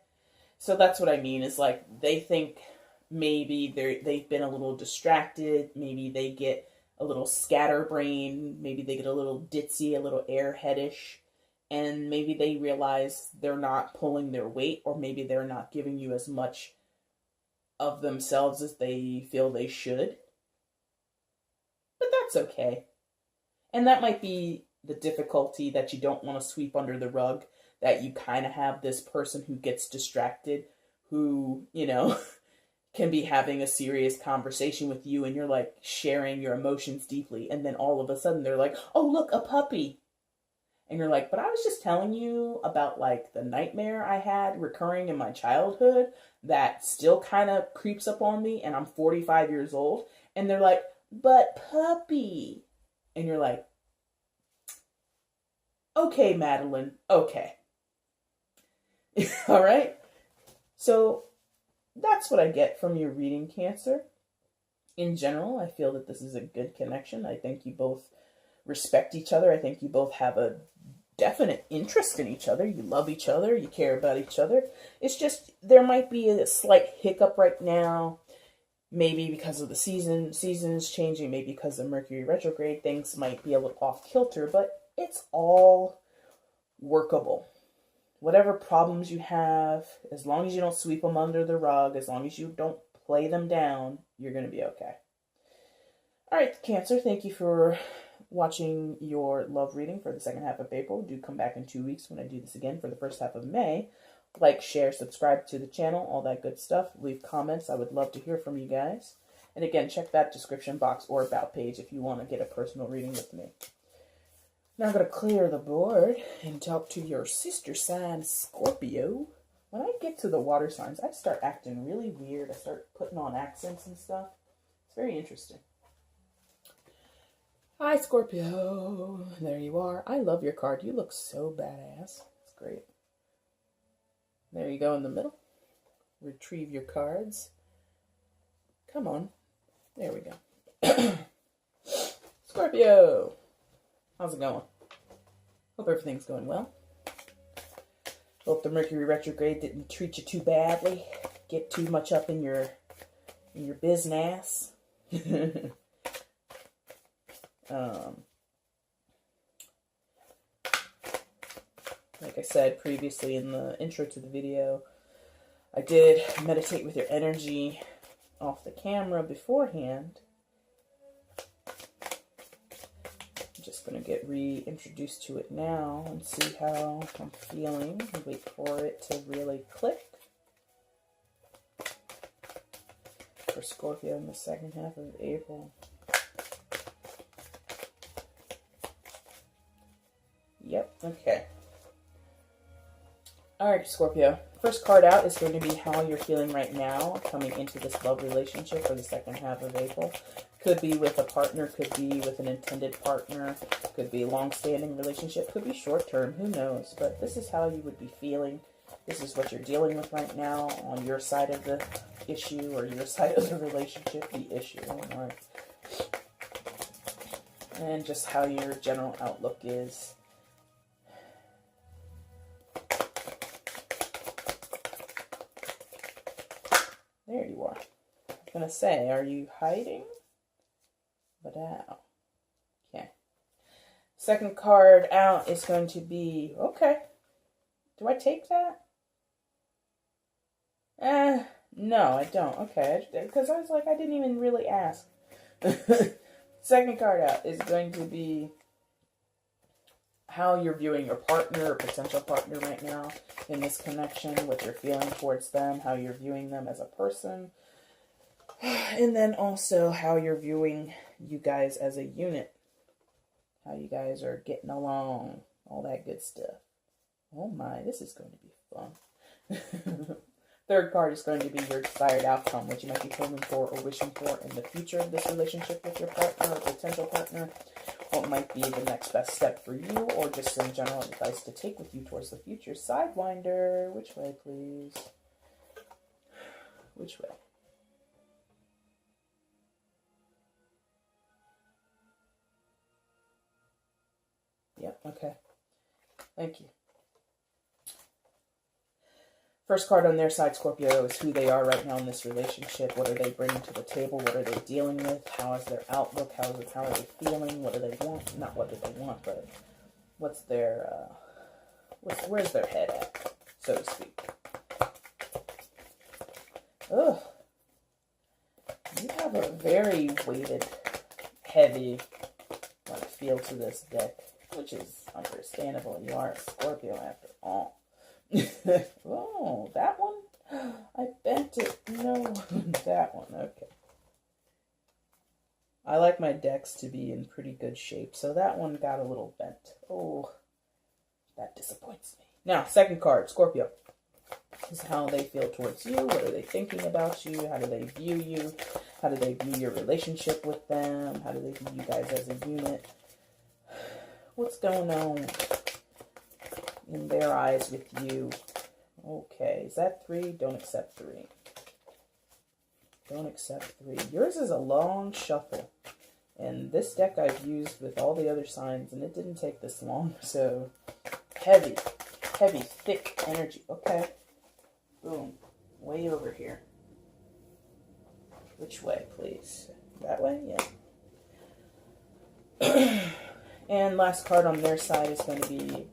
So that's what I mean, is like they think maybe they've been a little distracted, maybe they get a little scatterbrained, maybe they get a little ditzy, a little airheadish, and maybe they realize they're not pulling their weight, or maybe they're not giving you as much of themselves as they feel they should. But that's okay. And that might be the difficulty, that you don't want to sweep under the rug, that you kind of have this person who gets distracted, who, can be having a serious conversation with you, and you're like sharing your emotions deeply, and then all of a sudden they're like, oh, look, a puppy. And you're like, but I was just telling you about like the nightmare I had recurring in my childhood that still kind of creeps up on me, and I'm 45 years old. And they're like, but puppy. And you're like, okay, Madeline, okay. All right. So that's what I get from your reading, Cancer. In general, I feel that this is a good connection. I think you both respect each other. I think you both have a definite interest in each other. You love each other. You care about each other. It's just there might be a slight hiccup right now. Maybe because of the season is changing. Maybe because of Mercury retrograde. Things might be a little off kilter, but it's all workable. Whatever problems you have, as long as you don't sweep them under the rug, as long as you don't play them down, you're going to be okay. All right, Cancer, thank you for watching your love reading for the second half of April. Do come back in 2 weeks when I do this again for the first half of May. Like, share, subscribe to the channel, all that good stuff. Leave comments. I would love to hear from you guys. And again, check that description box or about page if you want to get a personal reading with me. Now I'm going to clear the board and talk to your sister sign, Scorpio. When I get to the water signs, I start acting really weird. I start putting on accents and stuff. It's very interesting. Hi, Scorpio. There you are. I love your card. You look so badass. It's great. There you go in the middle. Retrieve your cards. Come on. There we go. Scorpio. How's it going? Hope everything's going well. Hope the Mercury retrograde didn't treat you too badly. Get too much up in your business. Like I said previously in the intro to the video, I did meditate with your energy off the camera beforehand. Just going to get reintroduced to it now and see how I'm feeling. Wait for it to really click. For Scorpio in the second half of April. Yep, okay. Alright, Scorpio. First card out is going to be how you're feeling right now coming into this love relationship for the second half of April. Could be with a partner, could be with an intended partner, could be a long-standing relationship, could be short-term, who knows. But this is how you would be feeling. This is what you're dealing with right now on your side of the issue, or your side of the relationship, the issue. Right? And just how your general outlook is. There you are. I was going to say, are you hiding? But out. Okay. Second card out is going to be, okay. Do I take that? No, I don't. Okay. Because I was like, I didn't even really ask. Second card out is going to be how you're viewing your partner or potential partner right now in this connection, what you're feeling towards them, how you're viewing them as a person. And then also how you're viewing you guys as a unit. How you guys are getting along. All that good stuff. Oh my, this is going to be fun. Third card is going to be your desired outcome, what you might be hoping for or wishing for in the future of this relationship with your partner or potential partner. What might be the next best step for you, or just some general advice to take with you towards the future. Sidewinder. Which way, please? Which way? Yep, okay. Thank you. First card on their side, Scorpio, is who they are right now in this relationship. What are they bringing to the table? What are they dealing with? How is their outlook? How are they feeling? What do they want? Not what do they want, but what's their Where's their head at, so to speak? Ugh. You have a very weighted, heavy feel to this deck, which is understandable. You are a Scorpio after all. Oh, that one? I bent it. No, that one. Okay. I like my decks to be in pretty good shape, so that one got a little bent. Oh, that disappoints me. Now, second card, Scorpio. This is how they feel towards you. What are they thinking about you? How do they view you? How do they view your relationship with them? How do they view you guys as a unit? What's going on in their eyes with you? Okay, is that 3? Don't accept 3. Don't accept 3. Yours is a long shuffle. And this deck I've used with all the other signs, and it didn't take this long. So, heavy, thick energy. Okay. Boom. Way over here. Which way, please? That way? Yeah. And last card on their side is going to be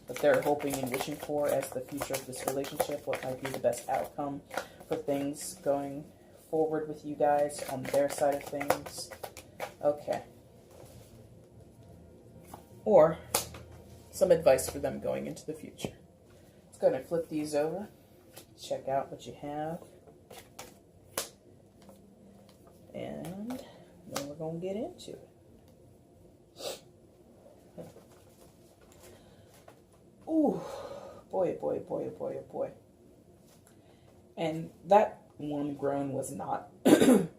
what they're hoping and wishing for as the future of this relationship. What might be the best outcome for things going forward with you guys on their side of things. Okay. Or some advice for them going into the future. Let's go ahead and flip these over. Check out what you have. And then we're going to get into it. Ooh, boy, boy, boy, boy, boy. And that one groan was not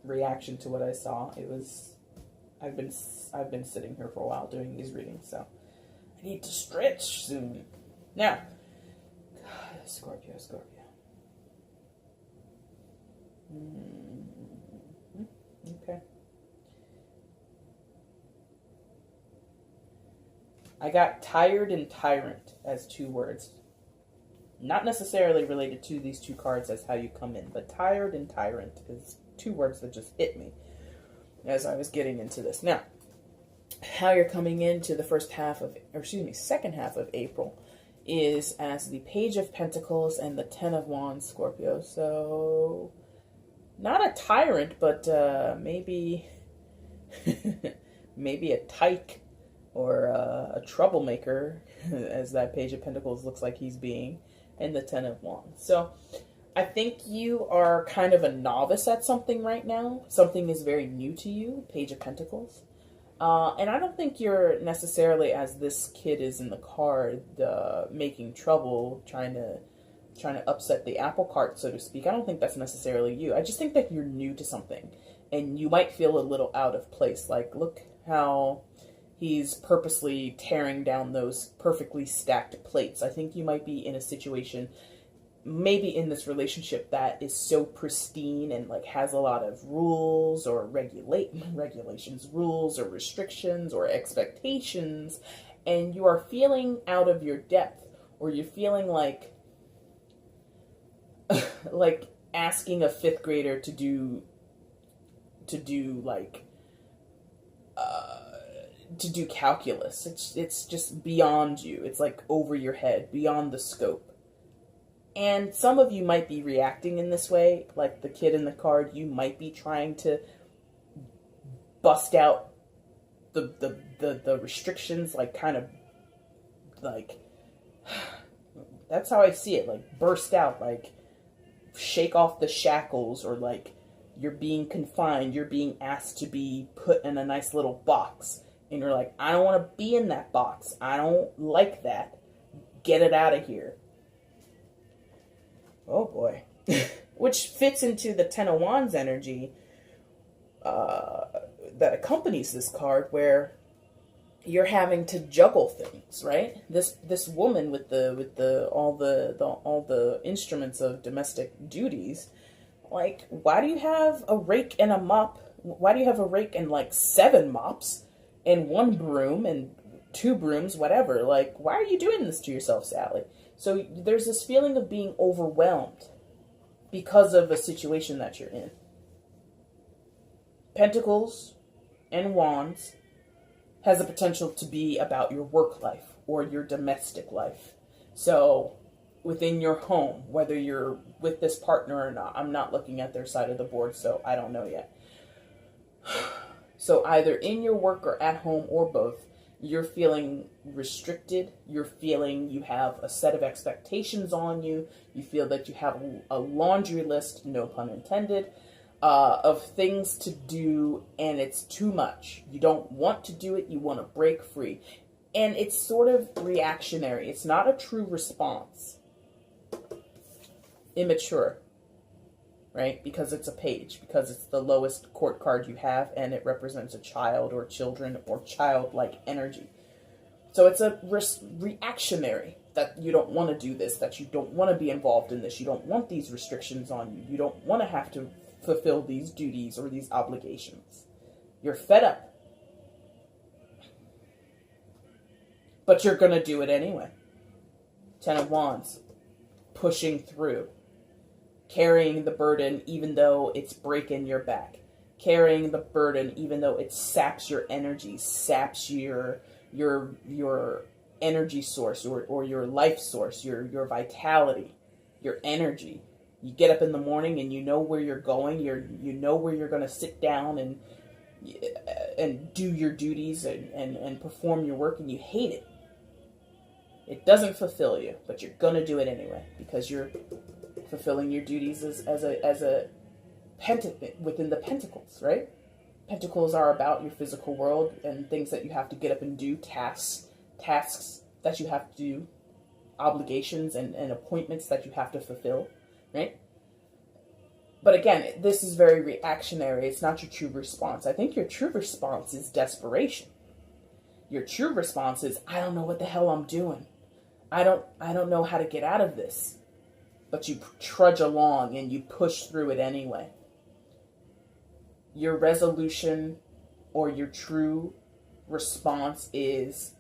reaction to what I saw. It was, I've been sitting here for a while doing these readings, so I need to stretch soon. Now, Scorpio. Okay. I got tired and tyrant as 2 words. Not necessarily related to these 2 cards as how you come in, but tired and tyrant is 2 words that just hit me as I was getting into this. Now, how you're coming into the second half of April is as the Page of Pentacles and the 10 of Wands, Scorpio. So, not a tyrant, but maybe a tyke. Or a troublemaker, as that Page of Pentacles looks like he's being, and the 10 of Wands. So, I think you are kind of a novice at something right now. Something is very new to you, Page of Pentacles. And I don't think you're necessarily, as this kid is in the card, making trouble, trying to upset the apple cart, so to speak. I don't think that's necessarily you. I just think that you're new to something, and you might feel a little out of place. Like, look how he's purposely tearing down those perfectly stacked plates. I think you might be in a situation, maybe in this relationship, that is so pristine and like has a lot of rules or regulations, rules or restrictions or expectations, and you are feeling out of your depth, or you're feeling like like asking a 5th grader to do calculus. It's just beyond you. It's like over your head, beyond the scope. And some of you might be reacting in this way, like the kid in the card. You might be trying to bust out the restrictions, like kind of like, that's how I see it, like burst out, like shake off the shackles, or like you're being confined, you're being asked to be put in a nice little box. And you're like, I don't want to be in that box. I don't like that. Get it out of here. Oh boy. Which fits into the 10 of Wands energy that accompanies this card, where you're having to juggle things, right? This woman with all the instruments of domestic duties, like, why do you have a rake and a mop? Why do you have a rake and like 7 mops? And 1 broom and 2 brooms, whatever. Like, why are you doing this to yourself, Sally? So there's this feeling of being overwhelmed because of a situation that you're in. Pentacles and Wands has the potential to be about your work life or your domestic life. So within your home, whether you're with this partner or not, I'm not looking at their side of the board, so I don't know yet. So either in your work or at home or both, you're feeling restricted. You're feeling you have a set of expectations on you. You feel that you have a laundry list, no pun intended, of things to do, and it's too much. You don't want to do it. You want to break free. And it's sort of reactionary. It's not a true response. Immature, right? Because it's a page, because it's the lowest court card you have, and it represents a child or children or childlike energy. So it's a reactionary, that you don't want to do this, that you don't want to be involved in this, you don't want these restrictions on you, you don't want to have to fulfill these duties or these obligations. You're fed up. But you're going to do it anyway. 10 of Wands, pushing through. Carrying the burden even though it's breaking your back. Carrying the burden even though it saps your energy, saps your energy source or your life source, your vitality, your energy. You get up in the morning and you know where you're going, you know where you're going to sit down and do your duties and perform your work, and you hate it. It doesn't fulfill you, but you're going to do it anyway because you're fulfilling your duties as a within the pentacles, right? Pentacles are about your physical world and things that you have to get up and do, tasks that you have to do, obligations and appointments that you have to fulfill, right? But again, this is very reactionary. It's not your true response. I think your true response is desperation. Your true response is, I don't know what the hell I'm doing. I don't know how to get out of this. But you trudge along and you push through it anyway. Your resolution or your true response is,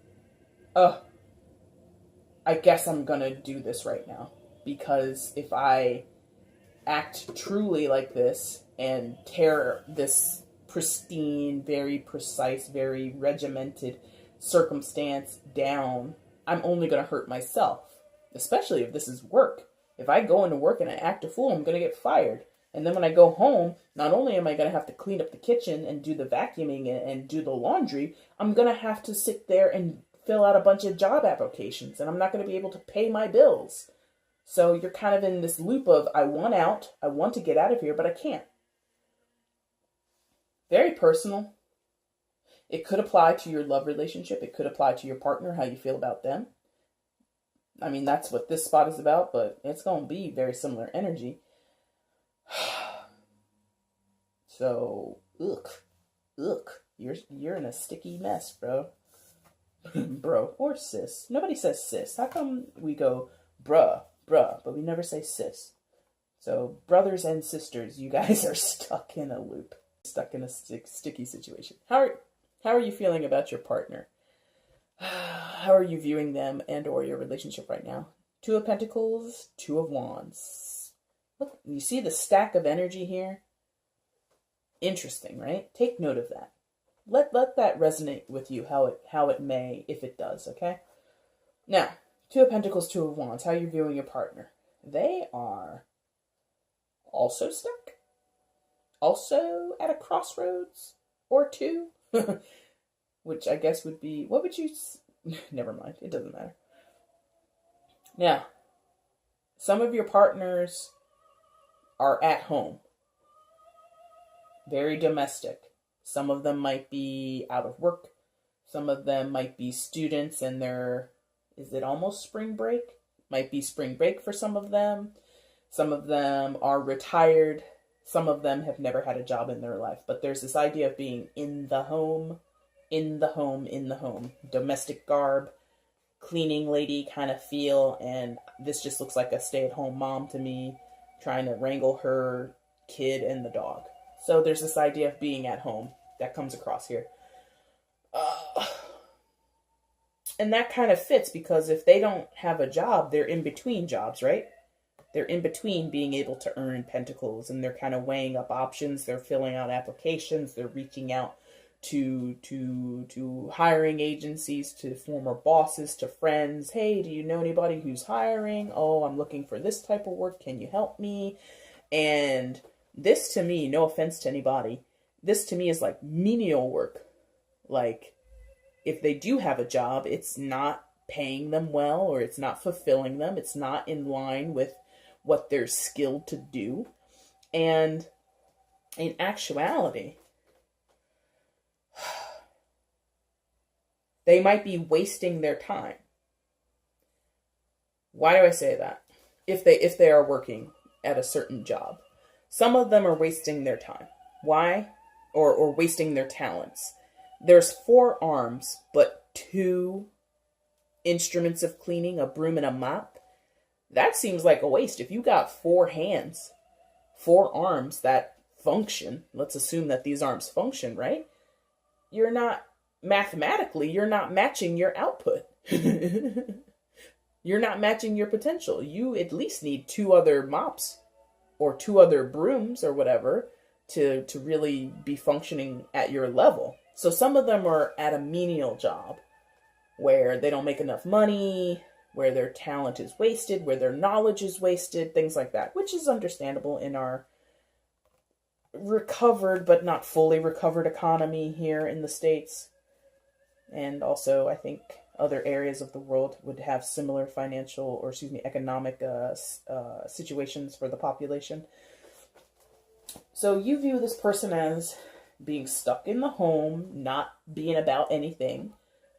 I guess I'm going to do this right now. Because if I act truly like this and tear this pristine, very precise, very regimented circumstance down, I'm only going to hurt myself. Especially if this is work. If I go into work and I act a fool, I'm going to get fired. And then when I go home, not only am I going to have to clean up the kitchen and do the vacuuming and do the laundry, I'm going to have to sit there and fill out a bunch of job applications. And I'm not going to be able to pay my bills. So you're kind of in this loop of, I want out, I want to get out of here, but I can't. Very personal. It could apply to your love relationship. It could apply to your partner, how you feel about them. I mean, that's what this spot is about, but it's going to be very similar energy. So, you're in a sticky mess, bro. Bro, or sis. Nobody says sis. How come we go bruh, but we never say sis? So, brothers and sisters, you guys are stuck in a loop. Stuck in a sticky situation. How are you feeling about your partner? How are you viewing them and or your relationship right now? 2 of Pentacles, 2 of Wands. Look, you see the stack of energy here? Interesting, right? Take note of that. Let that resonate with you how it may, if it does, okay? Now, 2 of Pentacles, 2 of Wands. How are you viewing your partner? They are also stuck. Also at a crossroads or two. Which I guess would be, what would you, never mind, it doesn't matter. Now, some of your partners are at home. Very domestic. Some of them might be out of work. Some of them might be students and is it almost spring break? Might be spring break for some of them. Some of them are retired. Some of them have never had a job in their life. But there's this idea of being in the home. Domestic garb, cleaning lady kind of feel, and this just looks like a stay-at-home mom to me, trying to wrangle her kid and the dog. So there's this idea of being at home that comes across here. And that kind of fits because if they don't have a job, they're in between jobs, right? They're in between being able to earn pentacles, and they're kind of weighing up options. They're filling out applications. They're reaching out to hiring agencies, to former bosses, to friends. Hey, do you know anybody who's hiring? Oh, I'm looking for this type of work. Can you help me? And this to me, no offense to anybody, this to me is like menial work. Like, if they do have a job, it's not paying them well, or it's not fulfilling them. It's not in line with what they're skilled to do. And in actuality, they might be wasting their time. Why do I say that? If they are working at a certain job, some of them are wasting their time. Why? Or wasting their talents. There's 4 arms, but 2 instruments of cleaning, a broom and a mop. That seems like a waste. If you got 4 hands, 4 arms that function, let's assume that these arms function, right? You're not, mathematically, you're not matching your output. You're not matching your potential. You at least need 2 other mops or 2 other brooms or whatever to really be functioning at your level. So some of them are at a menial job where they don't make enough money, where their talent is wasted, where their knowledge is wasted, things like that, which is understandable in our recovered but not fully recovered economy here in the States. And also, I think other areas of the world would have similar financial, or economic situations for the population. So you view this person as being stuck in the home, not being about anything.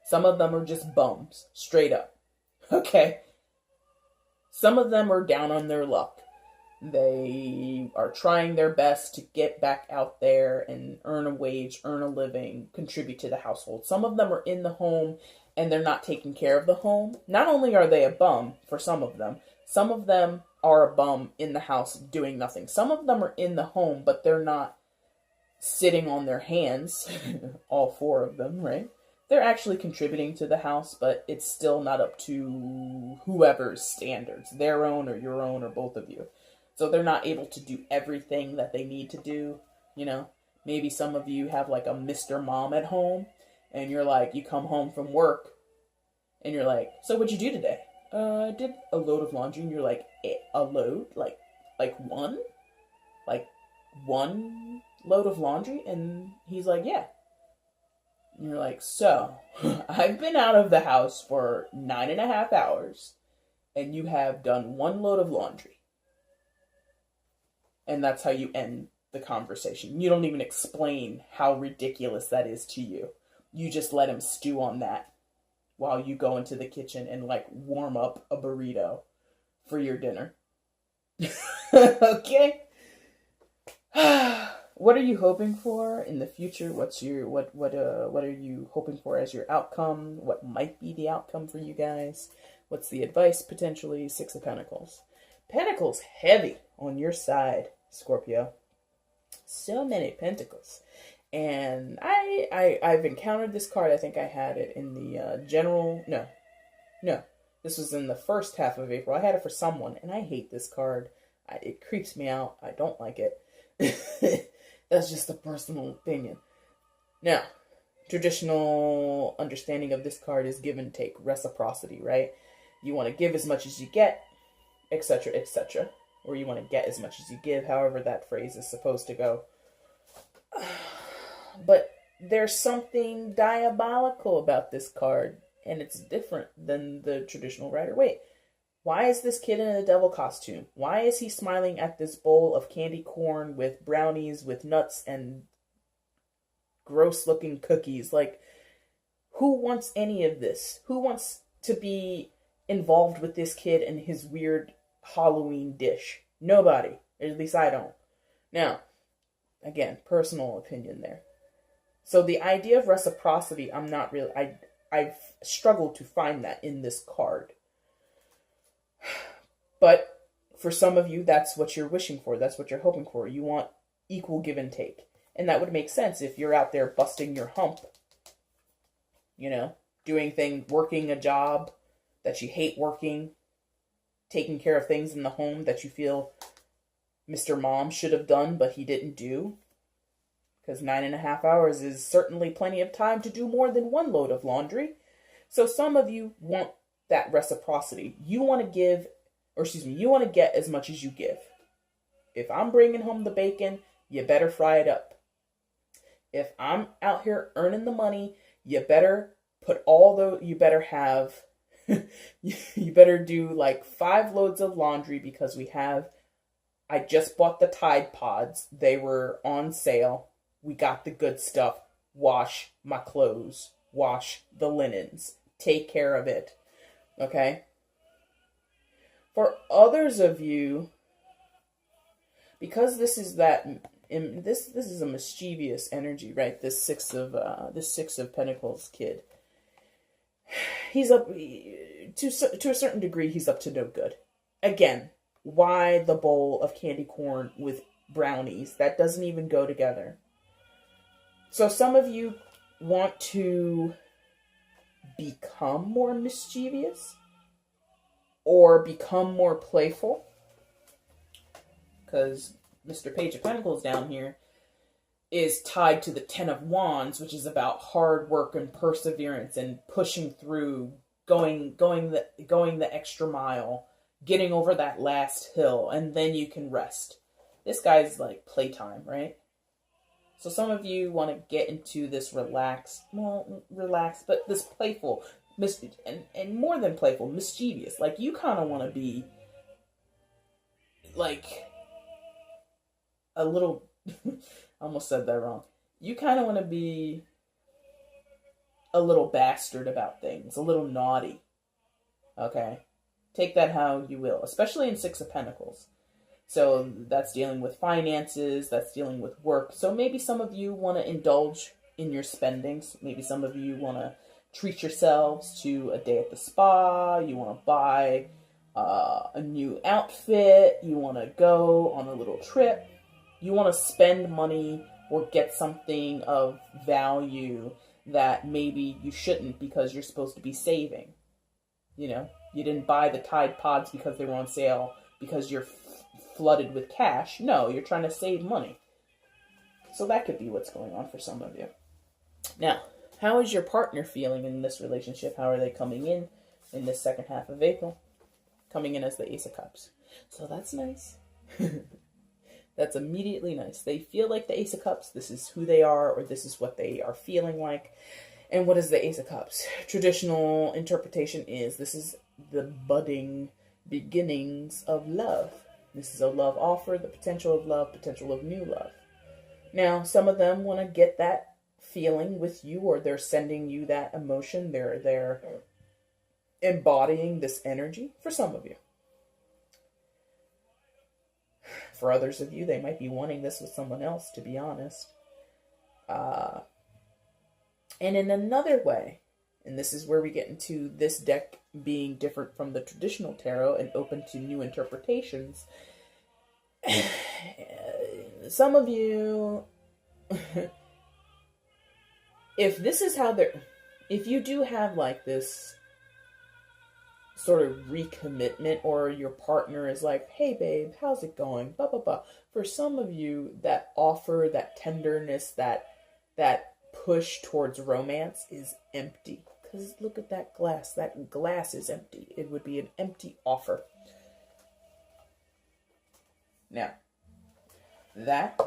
Some of them are just bums, straight up. Okay? Some of them are down on their luck. They are trying their best to get back out there and earn a wage, earn a living, contribute to the household. Some of them are in the home and they're not taking care of the home. Not only are they a bum for some of them are a bum in the house doing nothing. Some of them are in the home, but they're not sitting on their hands, all 4 of them, right? They're actually contributing to the house, but it's still not up to whoever's standards, their own or your own or both of you. So they're not able to do everything that they need to do, you know? Maybe some of you have like a Mr. Mom at home, and you're like, you come home from work, and you're like, so what'd you do today? I did a load of laundry. And you're like, a load? Like one? Like 1 load of laundry? And he's like, yeah. And you're like, so, I've been out of the house for 9.5 hours, and you have done 1 load of laundry. And that's how you end the conversation. You don't even explain how ridiculous that is to you. You just let him stew on that while you go into the kitchen and like warm up a burrito for your dinner. Okay? What are you hoping for in the future? What are you hoping for as your outcome? What might be the outcome for you guys? What's the advice potentially? 6 of Pentacles. Pentacles heavy on your side, Scorpio. So many pentacles. And I've encountered this card. I think I had it in the general... No. This was in the first half of April. I had it for someone, and I hate this card. It creeps me out. I don't like it. That's just a personal opinion. Now, traditional understanding of this card is give and take, reciprocity, right? You want to give as much as you get, etc., etc. Or you want to get as much as you give, however that phrase is supposed to go. But there's something diabolical about this card, and it's different than the traditional Rider-Waite. Why is this kid in a devil costume? Why is he smiling at this bowl of candy corn with brownies, with nuts, and gross-looking cookies? Like, who wants any of this? Who wants to be involved with this kid and his weird Halloween dish? Nobody. At least I don't. Now, again, personal opinion there. So the idea of reciprocity, I'm not really... I've struggled to find that in this card. But for some of you, that's what you're wishing for. That's what you're hoping for. You want equal give and take. And that would make sense if you're out there busting your hump. You know, doing things, working a job that you hate working, taking care of things in the home that you feel Mr. Mom should have done, but he didn't do. because 9.5 hours is certainly plenty of time to do more than one load of laundry. So some of you want that reciprocity. You want to give, or excuse me, you want to get as much as you give. If I'm bringing home the bacon, you better fry it up. If I'm out here earning the money, you better put you better have, you better do like 5 loads of laundry because I just bought the Tide Pods. They were on sale. We got the good stuff. Wash my clothes. Wash the linens. Take care of it. Okay? For others of you, because this is this is a mischievous energy, right? This six of Pentacles kid. He's up to a certain degree. He's up to no good. Again, why the bowl of candy corn with brownies? That doesn't even go together. So some of you want to become more mischievous or become more playful, because Mr. Page of Pentacles down here is tied to the Ten of Wands, which is about hard work and perseverance and pushing through, going the extra mile, getting over that last hill, and then you can rest. This guy's like playtime, right? So some of you want to get into this relaxed, but this playful, and more than playful, mischievous. Like, you kind of want to be like a little, I almost said that wrong. You kind of want to be a little bastard about things, a little naughty. Okay? Take that how you will, especially in Six of Pentacles. So that's dealing with finances, that's dealing with work. So maybe some of you want to indulge in your spendings. Maybe some of you want to treat yourselves to a day at the spa. You want to buy a new outfit. You want to go on a little trip. You want to spend money or get something of value that maybe you shouldn't because you're supposed to be saving. You know, you didn't buy the Tide Pods because they were on sale because you're flooded with cash. No, you're trying to save money. So that could be what's going on for some of you. Now, how is your partner feeling in this relationship? How are they coming in this second half of April? Coming in as the Ace of Cups. So that's nice. That's immediately nice. They feel like the Ace of Cups. This is who they are, or this is what they are feeling like. And what is the Ace of Cups? Traditional interpretation is this is the budding beginnings of love. This is a love offer, the potential of love, potential of new love. Now, some of them want to get that feeling with you, or they're sending you that emotion. They're embodying this energy for some of you. For others of you, they might be wanting this with someone else, to be honest. And in another way, and this is where we get into this deck being different from the traditional tarot and open to new interpretations. Some of you, if this is how if you do have like this sort of recommitment, or your partner is like, hey babe, how's it going? Blah, blah, blah. For some of you, that offer, that tenderness, that push towards romance is empty. Because look at that glass. That glass is empty. It would be an empty offer. Now, that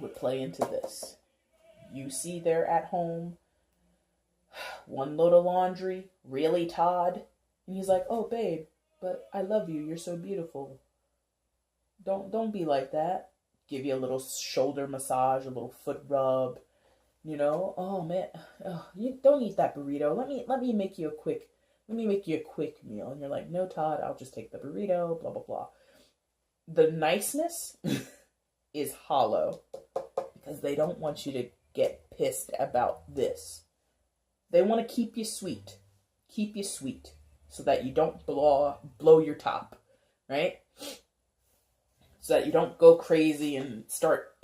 would play into this. You see they're at home. One load of laundry. Really, Todd? And he's like, oh, babe, but I love you. You're so beautiful. Don't be like that. Give you a little shoulder massage, a little foot rub. You know, oh man, you don't eat that burrito. Let me make you a quick meal. And you're like, no, Todd, I'll just take the burrito. Blah blah blah. The niceness is hollow because they don't want you to get pissed about this. They want to keep you sweet, so that you don't blow your top, right? So that you don't go crazy and start,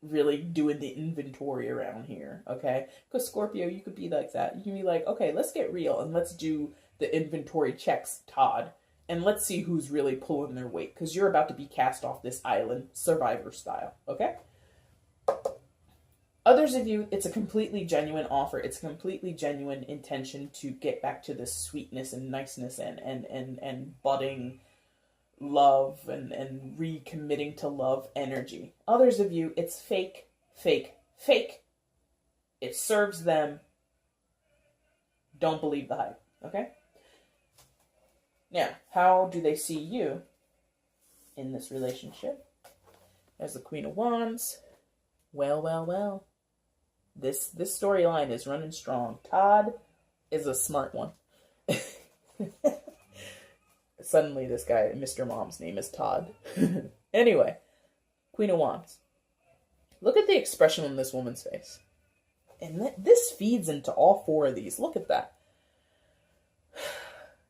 really doing the inventory around here, okay? Because Scorpio, you could be like that. You can be like, okay, let's get real and let's do the inventory checks, Todd, and let's see who's really pulling their weight, because you're about to be cast off this island, Survivor style, okay? Others of you, it's a completely genuine offer. It's a completely genuine intention to get back to this sweetness and niceness and budding love and recommitting to love energy. Others of you, it's fake, fake, fake. It serves them. Don't believe the hype, okay? Now, how do they see you in this relationship? As the Queen of Wands. Well. This storyline is running strong. Todd is a smart one. Suddenly this guy, Mr. Mom's name is Todd. Anyway, Queen of Wands. Look at the expression on this woman's face. And this feeds into all four of these. Look at that.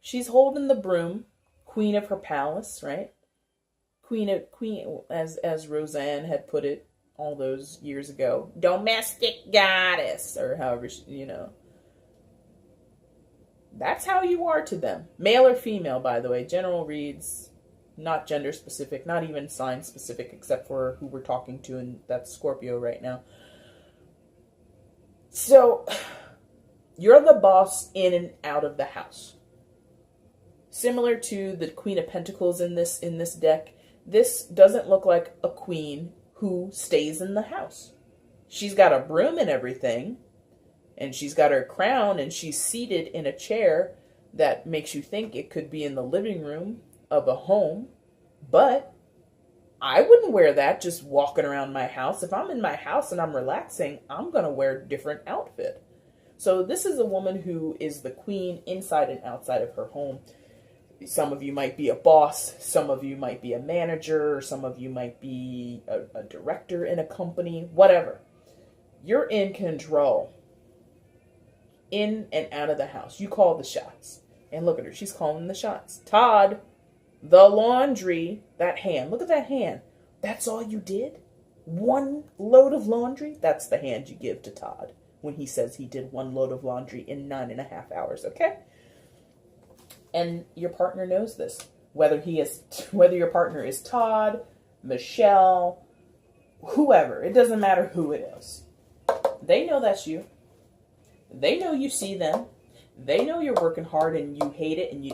She's holding the broom, queen of her palace, right? Queen, as Roseanne had put it all those years ago. Domestic goddess, or however, That's how you are to them. Male or female, by the way. General reads, not gender specific, not even sign specific, except for who we're talking to, and that's Scorpio right now. So, you're the boss in and out of the house. Similar to the Queen of Pentacles in this deck, this doesn't look like a queen who stays in the house. She's got a broom and everything, and she's got her crown, and she's seated in a chair that makes you think it could be in the living room of a home, but I wouldn't wear that just walking around my house. If I'm in my house and I'm relaxing, I'm going to wear a different outfit. So this is a woman who is the queen inside and outside of her home. Some of you might be a boss. Some of you might be a manager. Some of you might be a director in a company. Whatever. You're in control. In and out of the house. You call the shots. And look at her. She's calling the shots. Todd, the laundry, that hand. Look at that hand. That's all you did? One load of laundry? That's the hand you give to Todd when he says he did one load of laundry in 9.5 hours, okay? And your partner knows this. Whether your partner is Todd, Michelle, whoever. It doesn't matter who it is. They know that's you. They know you see them. They know you're working hard and you hate it and you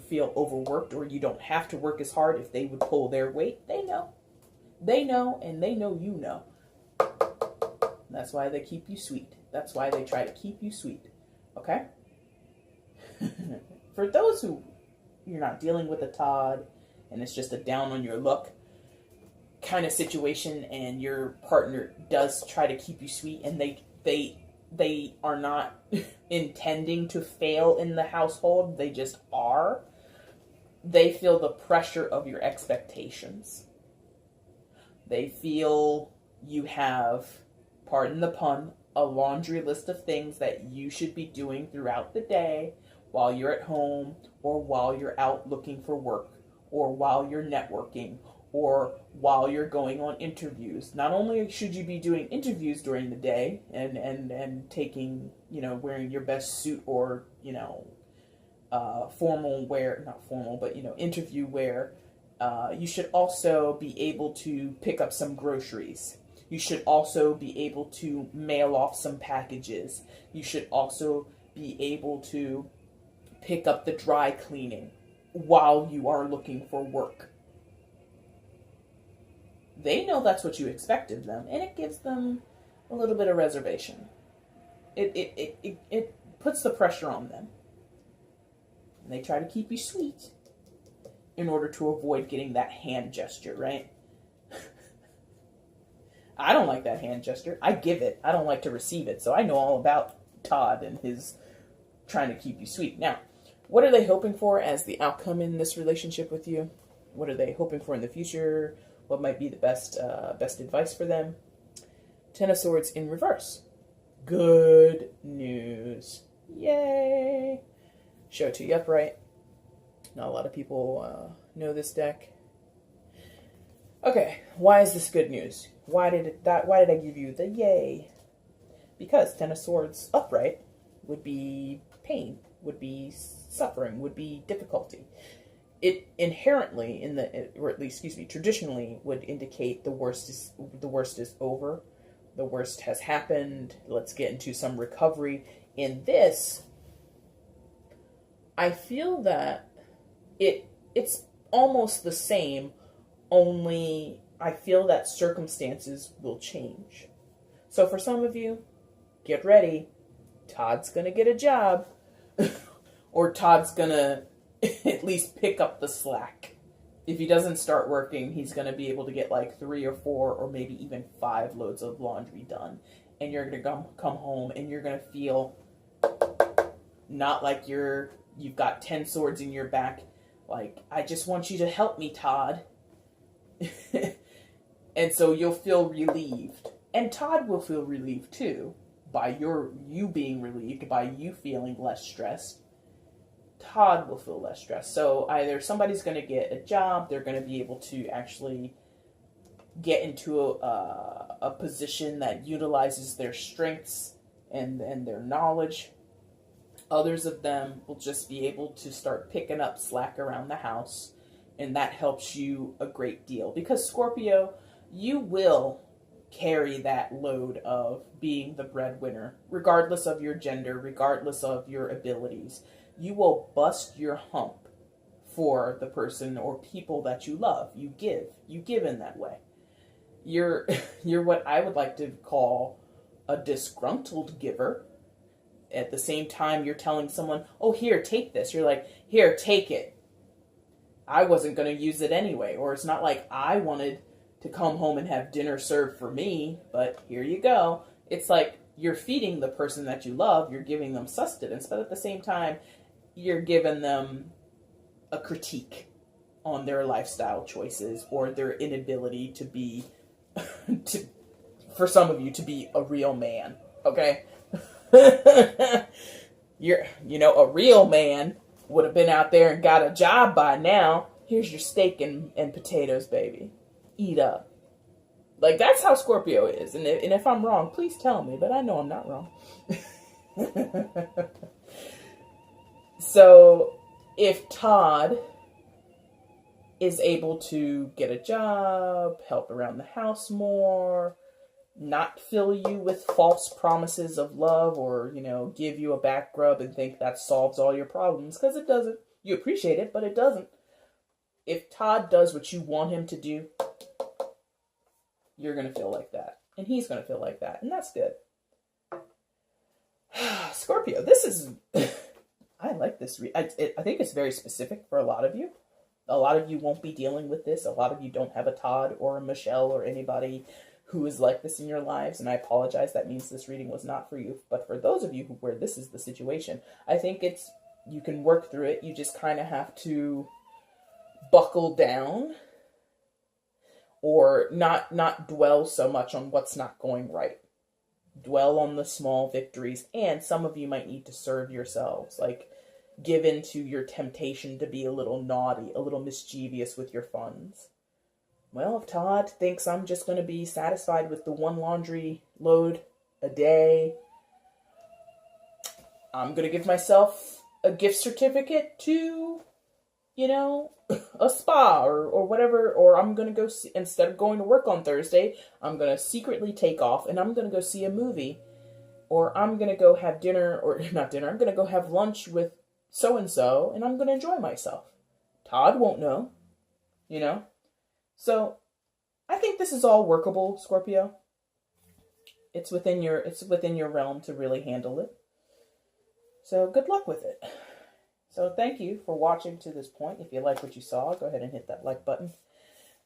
feel overworked, or you don't have to work as hard if they would pull their weight. They know. They know, and they know you know. That's why they keep you sweet. That's why they try to keep you sweet. Okay? For those who you're not dealing with a Todd and it's just a down on your luck kind of situation, and your partner does try to keep you sweet, and they are not intending to fail in the household, they just are. They feel the pressure of your expectations. They feel you have, pardon the pun, a laundry list of things that you should be doing throughout the day while you're at home, or while you're out looking for work, or while you're networking, or while you're going on interviews. Not only should you be doing interviews during the day and taking, wearing your best suit or, formal wear, not formal, but, interview wear, you should also be able to pick up some groceries. You should also be able to mail off some packages. You should also be able to pick up the dry cleaning while you are looking for work. They know that's what you expect of them, and it gives them a little bit of reservation. It puts the pressure on them. And they try to keep you sweet in order to avoid getting that hand gesture, right? I don't like that hand gesture. I give it. I don't like to receive it. So I know all about Todd and his trying to keep you sweet. Now, what are they hoping for as the outcome in this relationship with you? What are they hoping for in the future? What might be the best advice for them? Ten of Swords in reverse. Good news. Yay. Show to you upright. Not a lot of people know this deck. Okay, why is this good news? Why did I give you the yay? Because Ten of Swords upright would be pain, would be suffering, would be difficulty. It inherently traditionally would indicate the worst is over, The worst has happened. Let's get into some recovery. In this, I feel that it's almost the same, only I feel that circumstances will change. So for some of you, get ready. Todd's going to get a job. Or Todd's going to at least pick up the slack. If he doesn't start working, he's going to be able to get like 3 or 4 or maybe even 5 loads of laundry done. And you're going to come home and you're going to feel not like you've got 10 swords in your back. Like, I just want you to help me, Todd. And so you'll feel relieved. And Todd will feel relieved too by you being relieved, by you feeling less stressed. Todd will feel less stressed. So either somebody's going to get a job, they're going to be able to actually get into a position that utilizes their strengths and their knowledge. Others of them will just be able to start picking up slack around the house, and that helps you a great deal. Because Scorpio, you will carry that load of being the breadwinner, regardless of your gender, regardless of your abilities. You will bust your hump for the person or people that you love. You give in that way. You're what I would like to call a disgruntled giver. At the same time, you're telling someone, oh, here, take this. You're like, here, take it. I wasn't going to use it anyway. Or it's not like I wanted to come home and have dinner served for me, but here you go. It's like you're feeding the person that you love. You're giving them sustenance, but at the same time, you're giving them a critique on their lifestyle choices or their inability to be, for some of you, to be a real man, okay? A real man would have been out there and got a job by now. Here's your steak and potatoes, baby. Eat up. Like, that's how Scorpio is. And if I'm wrong, please tell me, but I know I'm not wrong. So, if Todd is able to get a job, help around the house more, not fill you with false promises of love or, give you a back rub and think that solves all your problems, because it doesn't. You appreciate it, but it doesn't. If Todd does what you want him to do, you're going to feel like that. And he's going to feel like that. And that's good. Scorpio, this is... I like this. I think it's very specific for a lot of you. A lot of you won't be dealing with this. A lot of you don't have a Todd or a Michelle or anybody who is like this in your lives. And I apologize. That means this reading was not for you. But for those of you where this is the situation, I think you can work through it. You just kind of have to buckle down or not dwell so much on what's not going right. Dwell on the small victories. And some of you might need to serve yourselves. Like, give in to your temptation to be a little naughty, a little mischievous with your funds. Well, if Todd thinks I'm just going to be satisfied with the 1 laundry load a day, I'm going to give myself a gift certificate to, a spa or whatever, or I'm going to go, instead of going to work on Thursday, I'm going to secretly take off and I'm going to go see a movie, or I'm going to go have dinner, or not dinner, I'm going to go have lunch with so-and-so, and I'm going to enjoy myself. Todd won't know, So, I think this is all workable, Scorpio. It's within your realm to really handle it. So, good luck with it. So, thank you for watching to this point. If you like what you saw, go ahead and hit that like button.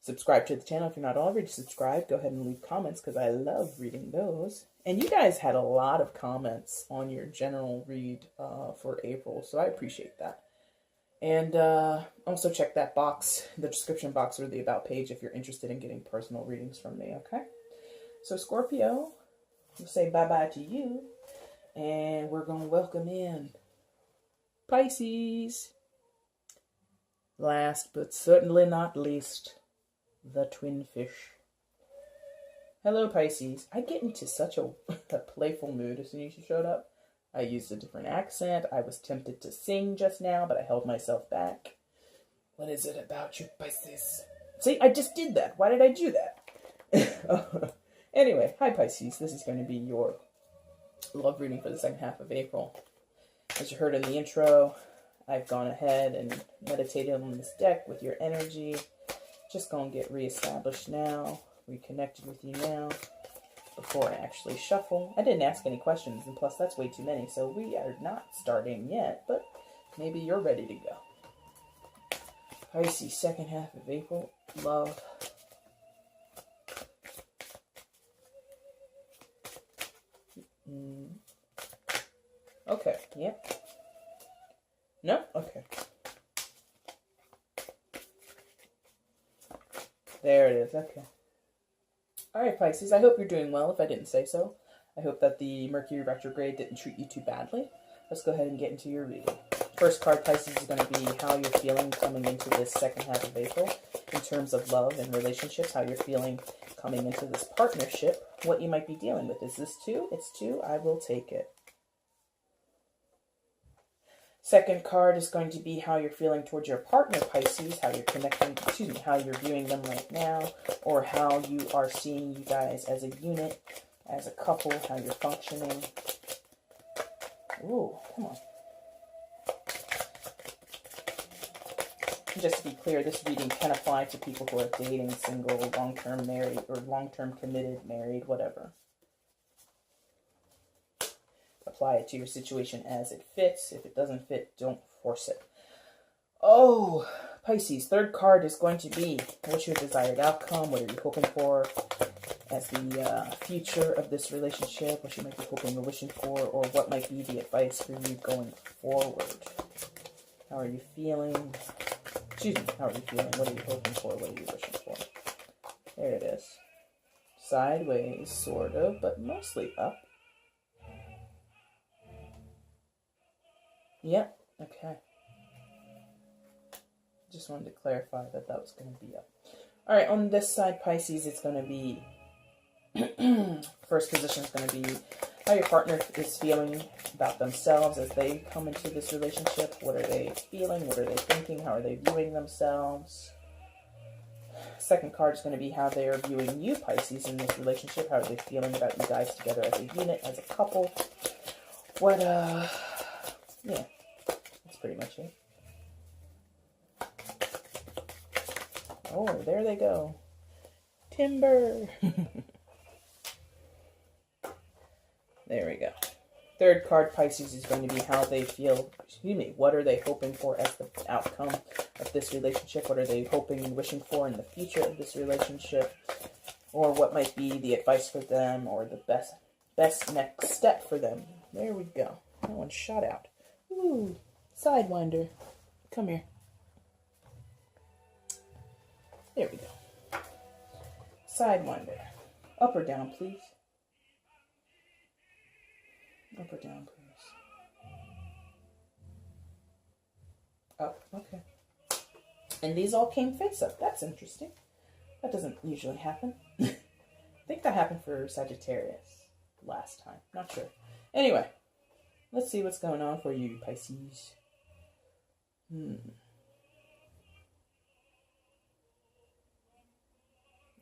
Subscribe to the channel if you're not already subscribed. Go ahead and leave comments because I love reading those. And you guys had a lot of comments on your general read for April, so I appreciate that. And also check that box, the description box or the About page if you're interested in getting personal readings from me, okay? So Scorpio, we'll say bye-bye to you, and we're going to welcome in Pisces. Last but certainly not least, the twin fish. Hello, Pisces. I get into such a playful mood as soon as you showed up. I used a different accent. I was tempted to sing just now, but I held myself back. What is it about you, Pisces? See, I just did that. Why did I do that? Anyway, hi Pisces. This is going to be your love reading for the second half of April. As you heard in the intro, I've gone ahead and meditated on this deck with your energy. Just going to get reestablished now, reconnected with you now, before I actually shuffle. I didn't ask any questions, and plus that's way too many, so we are not starting yet, but maybe you're ready to go. Pisces, second half of April, love. Okay, yep. No? Okay. There it is, okay. Alright, Pisces, I hope you're doing well, if I didn't say so. I hope that the Mercury retrograde didn't treat you too badly. Let's go ahead and get into your reading. First card, Pisces, is going to be how you're feeling coming into this second half of April in terms of love and relationships, how you're feeling coming into this partnership, what you might be dealing with. Is this two? It's two. I will take it. Second card is going to be how you're feeling towards your partner, Pisces, how you're connecting, how you're viewing them right now, or how you are seeing you guys as a unit, as a couple, how you're functioning. Ooh, come on. Just to be clear, this reading can apply to people who are dating, single, long-term married, or long-term committed, married, whatever. Apply it to your situation as it fits. If it doesn't fit, don't force it. Oh, Pisces, third card is going to be, what's your desired outcome? What are you hoping for as the future of this relationship? What you might be hoping or wishing for, or what might be the advice for you going forward? How are you feeling? Excuse me, how are you feeling? What are you hoping for? What are you wishing for? There it is. Sideways, sort of, but mostly up. Yep, okay. Just wanted to clarify that that was going to be up. All right, on this side, Pisces, it's going to be, first position is going to be how your partner is feeling about themselves as they come into this relationship. What are they feeling? What are they thinking? How are they viewing themselves? Second card is going to be how they are viewing you, Pisces, in this relationship. How are they feeling about you guys together as a unit, as a couple? What, yeah. Pretty much it. Oh, there they go. Timber. There we go. Third card, Pisces, is going to be how they feel. Excuse me. What are they hoping for as the outcome of this relationship? What are they hoping and wishing for in the future of this relationship? Or what might be the advice for them, or the best next step for them? There we go. That one shot out. Ooh. Sidewinder. Come here. There we go. Sidewinder. Up or down, please? Up or down, please? Up. Okay. And these all came face up. That's interesting. That doesn't usually happen. I think that happened for Sagittarius last time. Not sure. Anyway, let's see what's going on for you, Pisces.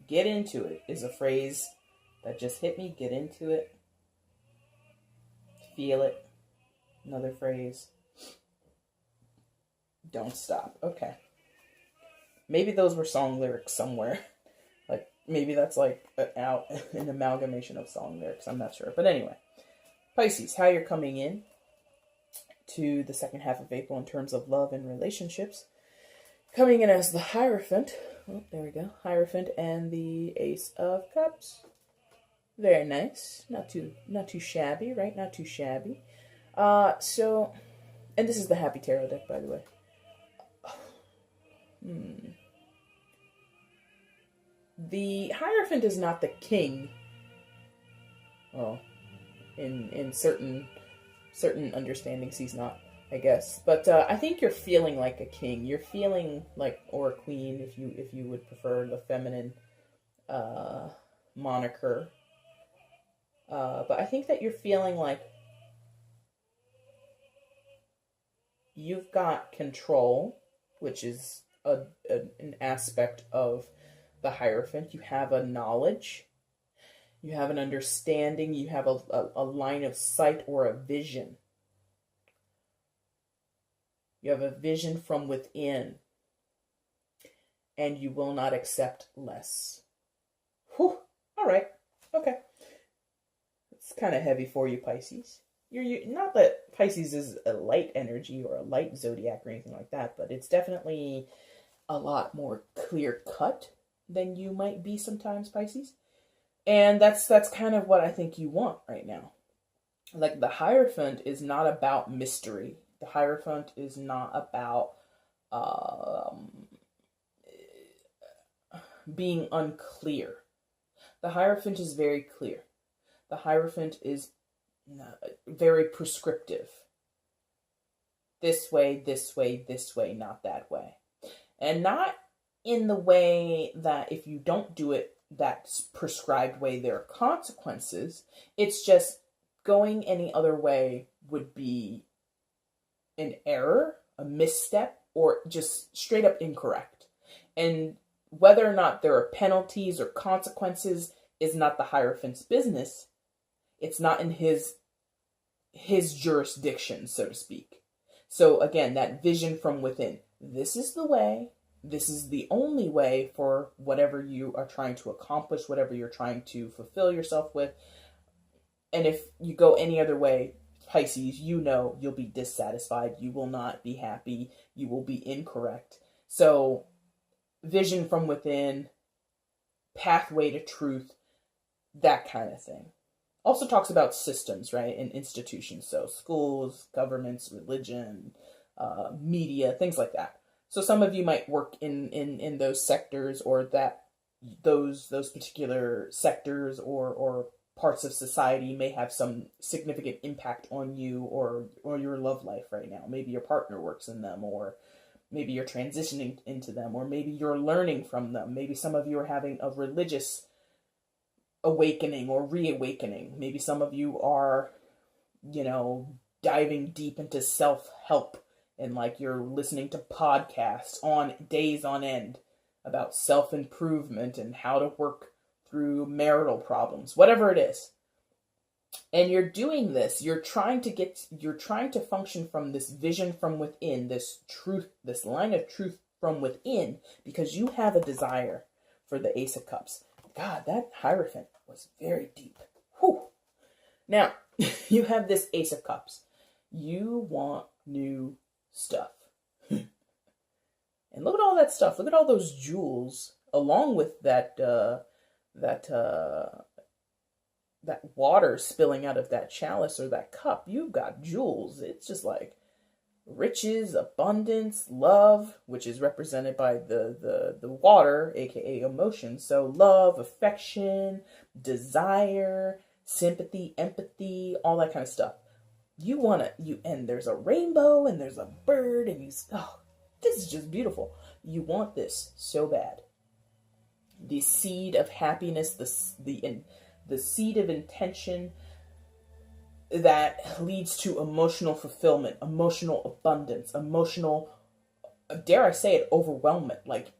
Get into it is a phrase that just hit me. Get into it. Feel it. Another phrase. Don't stop. Okay. Maybe those were song lyrics somewhere. Like, maybe that's like an amalgamation of song lyrics. I'm not sure. But anyway. Pisces, how you're coming in to the second half of April in terms of love and relationships. Coming in as the Hierophant. Oh, there we go. Hierophant and the Ace of Cups. Very nice. Not too shabby, right? Not too shabby. So, and this is the Happy Tarot deck, by the way. The Hierophant is not the king. Well, in certain understandings, he's not, I guess. But I think you're feeling like a king. You're feeling like, or a queen, if you would prefer the feminine moniker. But I think that you're feeling like you've got control, which is an aspect of the Hierophant. You have a knowledge. You have an understanding. You have a line of sight or a vision. You have a vision from within. And you will not accept less. Whew. All right. Okay. It's kind of heavy for you, Pisces. You're not that Pisces is a light energy or a light zodiac or anything like that, but it's definitely a lot more clear cut than you might be sometimes, Pisces. And that's kind of what I think you want right now. Like, the Hierophant is not about mystery. The Hierophant is not about being unclear. The Hierophant is very clear. The Hierophant is very prescriptive. This way, this way, this way, not that way. And not in the way that if you don't do it that prescribed way, there are consequences. It's just going any other way would be an error, a misstep, or just straight up incorrect. And whether or not there are penalties or consequences is not the Hierophant's business. It's not in his jurisdiction, so to speak. So again, that vision from within. This is the way. This is the only way for whatever you are trying to accomplish, whatever you're trying to fulfill yourself with. And if you go any other way, Pisces, you know you'll be dissatisfied. You will not be happy. You will be incorrect. So vision from within, pathway to truth, that kind of thing. Also talks about systems, right, and institutions. So schools, governments, religion, media, things like that. So some of you might work in those sectors, or that those particular sectors or parts of society may have some significant impact on you or your love life right now. Maybe your partner works in them, or maybe you're transitioning into them, or maybe you're learning from them. Maybe some of you are having a religious awakening or reawakening. Maybe some of you are, diving deep into self-help, and like you're listening to podcasts on days on end about self-improvement and how to work through marital problems, whatever it is. And you're doing this, you're trying to function from this vision from within, this truth, this line of truth from within, because you have a desire for the Ace of Cups. God, that Hierophant was very deep. Whew. Now, you have this Ace of Cups. You want new stuff. And look at all that stuff. Look at all those jewels, along with that water spilling out of that chalice or that cup. You've got jewels. It's just like riches, abundance, love, which is represented by the water, aka emotion. So love, affection, desire, sympathy, empathy, all that kind of stuff. And there's a rainbow and there's a bird and this is just beautiful. You want this so bad. The seed of happiness, the seed of intention that leads to emotional fulfillment, emotional abundance, emotional, dare I say it, overwhelmment. Like,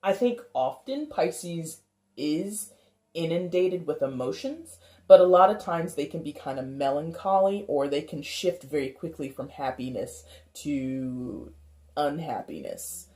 I think often Pisces is inundated with emotions, but a lot of times they can be kind of melancholy, or they can shift very quickly from happiness to unhappiness,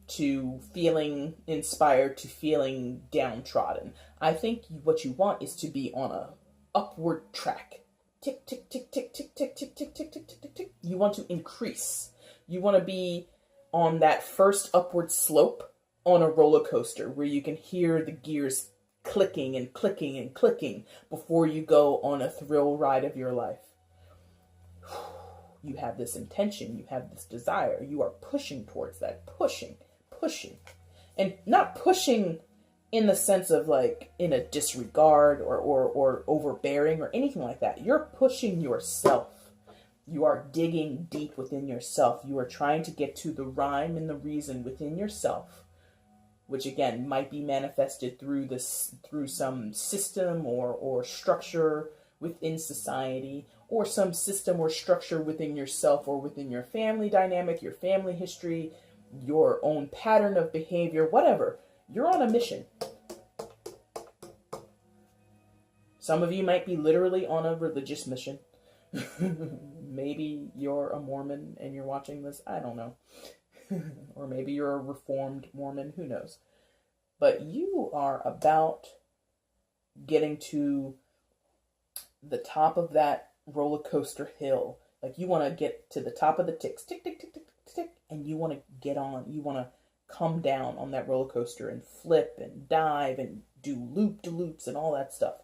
to feeling inspired, to feeling downtrodden. I think what you want is to be on a upward track. Tick, tick, tick, tick, tick, tick, tick, tick, tick, tick, tick, tick, tick. You want to increase. You want to be on that first upward slope on a roller coaster where you can hear the gears clicking and clicking and clicking before you go on a thrill ride of your life. You have this intention. You have this desire. You are pushing towards that. Pushing. And not pushing in the sense of like in a disregard or overbearing or anything like that. You're pushing yourself. You are digging deep within yourself. You are trying to get to the rhyme and the reason within yourself, which again might be manifested through some system or structure within society, or some system or structure within yourself or within your family dynamic, your family history, your own pattern of behavior, whatever. You're on a mission. Some of you might be literally on a religious mission. Maybe you're a Mormon and you're watching this. I don't know. Or maybe you're a Reformed Mormon. Who knows? But you are about getting to the top of that roller coaster hill. Like, you want to get to the top of the ticks, tick, tick, tick, tick, tick, tick, and you want to get on. You want to come down on that roller coaster and flip and dive and do loop-de-loops and all that stuff.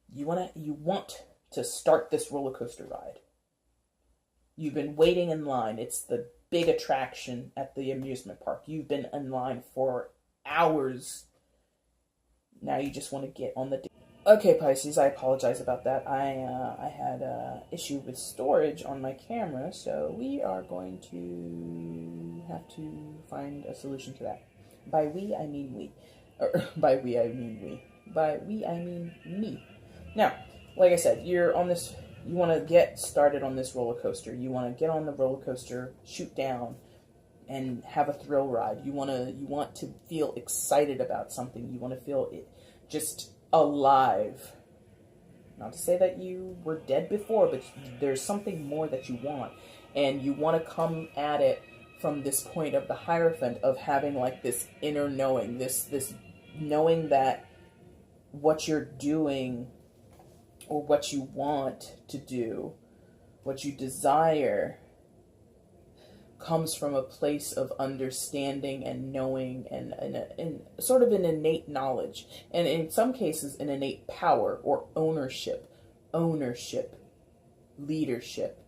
You want to start this roller coaster ride. You've been waiting in line. It's the big attraction at the amusement park. You've been in line for hours. Now you just want to get on the... Okay, Pisces, I apologize about that. I had an issue with storage on my camera, so we are going to have to find a solution to that. By we, I mean we. Or, by we, I mean we. By we, I mean me. Now, like I said, you're on this... You want to get started on this roller coaster. You want to get on the roller coaster, shoot down, and have a thrill ride. You want to feel excited about something. You want to feel it just alive. Not to say that you were dead before, but there's something more that you want. And you want to come at it from this point of the Hierophant, of having like this inner knowing, this knowing that what you're doing, or what you want to do, what you desire, comes from a place of understanding and knowing and sort of an innate knowledge. And in some cases, an innate power or ownership, leadership.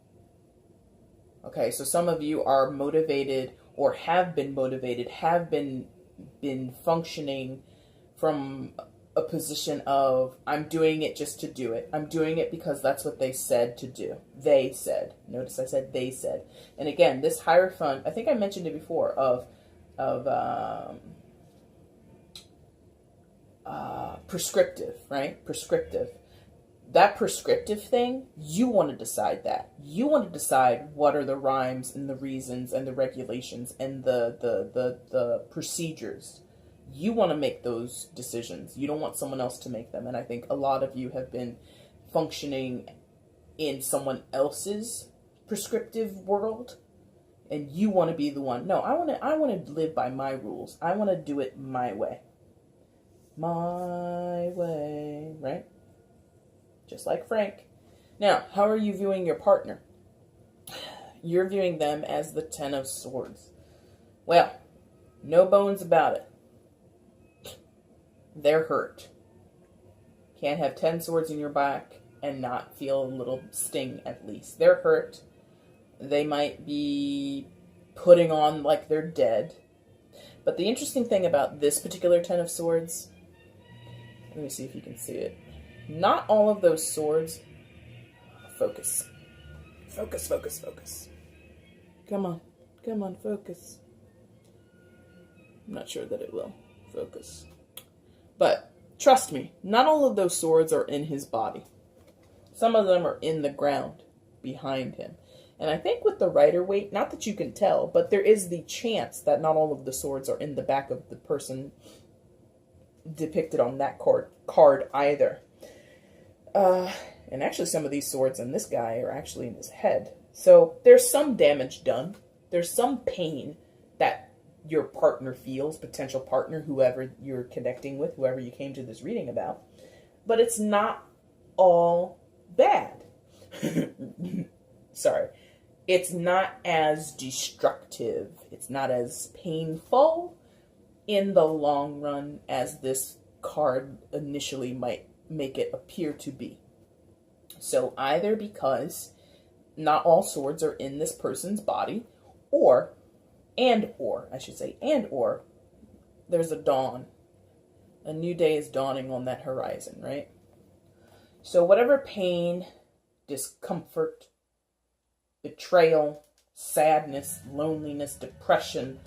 Okay, so some of you are motivated or have been motivated, have been functioning from a position of, I'm doing it just to do it. I'm doing it because that's what they said to do. They said. Notice I said they said. And again, this Hierophant, I think I mentioned it before, of prescriptive, right? Prescriptive. That prescriptive thing, you want to decide that. You want to decide what are the rhymes and the reasons and the regulations and the procedures. You want to make those decisions. You don't want someone else to make them. And I think a lot of you have been functioning in someone else's prescriptive world, and you want to be the one. No, I want to live by my rules. I want to do it my way. My way, right? Just like Frank. Now, how are you viewing your partner? You're viewing them as the Ten of Swords. Well, no bones about it. They're hurt. Can't have 10 swords in your back and not feel a little sting, at least. They're hurt. They might be putting on like they're dead. But the interesting thing about this particular Ten of Swords, let me see if you can see it. Not all of those swords, focus. Focus, focus, focus. Come on, focus. I'm not sure that it will focus. But trust me, not all of those swords are in his body. Some of them are in the ground behind him. And I think with the Rider-Waite, not that you can tell, but there is the chance that not all of the swords are in the back of the person depicted on that card either. And actually some of these swords in this guy are actually in his head. So there's some damage done. There's some pain that your partner feels, potential partner, whoever you're connecting with, whoever you came to this reading about. But it's not all bad. Sorry. It's not as destructive. It's not as painful in the long run as this card initially might make it appear to be. So either because not all swords are in this person's body, or there's a dawn. A new day is dawning on that horizon, right? So whatever pain, discomfort, betrayal, sadness, loneliness, depression,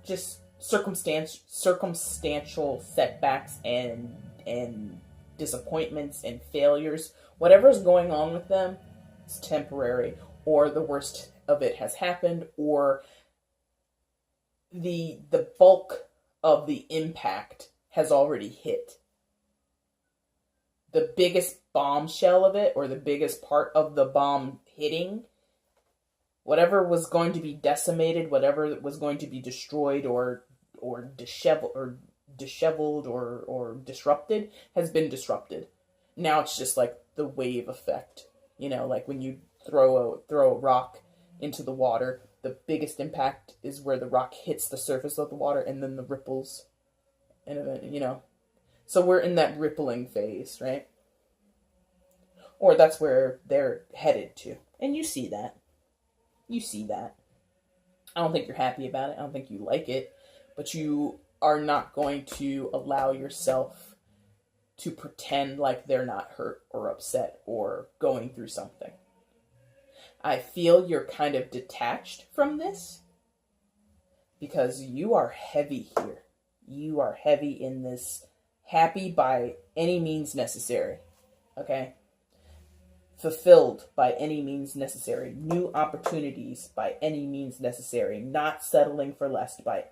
just circumstantial setbacks and disappointments and failures, whatever's going on with them, it's temporary, or the worst of it has happened, or the bulk of the impact has already hit. the biggest bombshell of it, or the biggest part of the bomb hitting, whatever was going to be decimated, whatever was going to be destroyed or disheveled or disrupted, has been disrupted. Now it's just like the wave effect. You know, like when you throw a rock into the water, the biggest impact is where the rock hits the surface of the water, and then the ripples, and you know. So we're in that rippling phase, right? Or that's where they're headed to. And you see that. You see that. I don't think you're happy about it. I don't think you like it. But you are not going to allow yourself to pretend like they're not hurt or upset or going through something. I feel you're kind of detached from this because you are heavy here. You are heavy in this happy by any means necessary. Okay? Fulfilled by any means necessary. New opportunities by any means necessary. Not settling for less by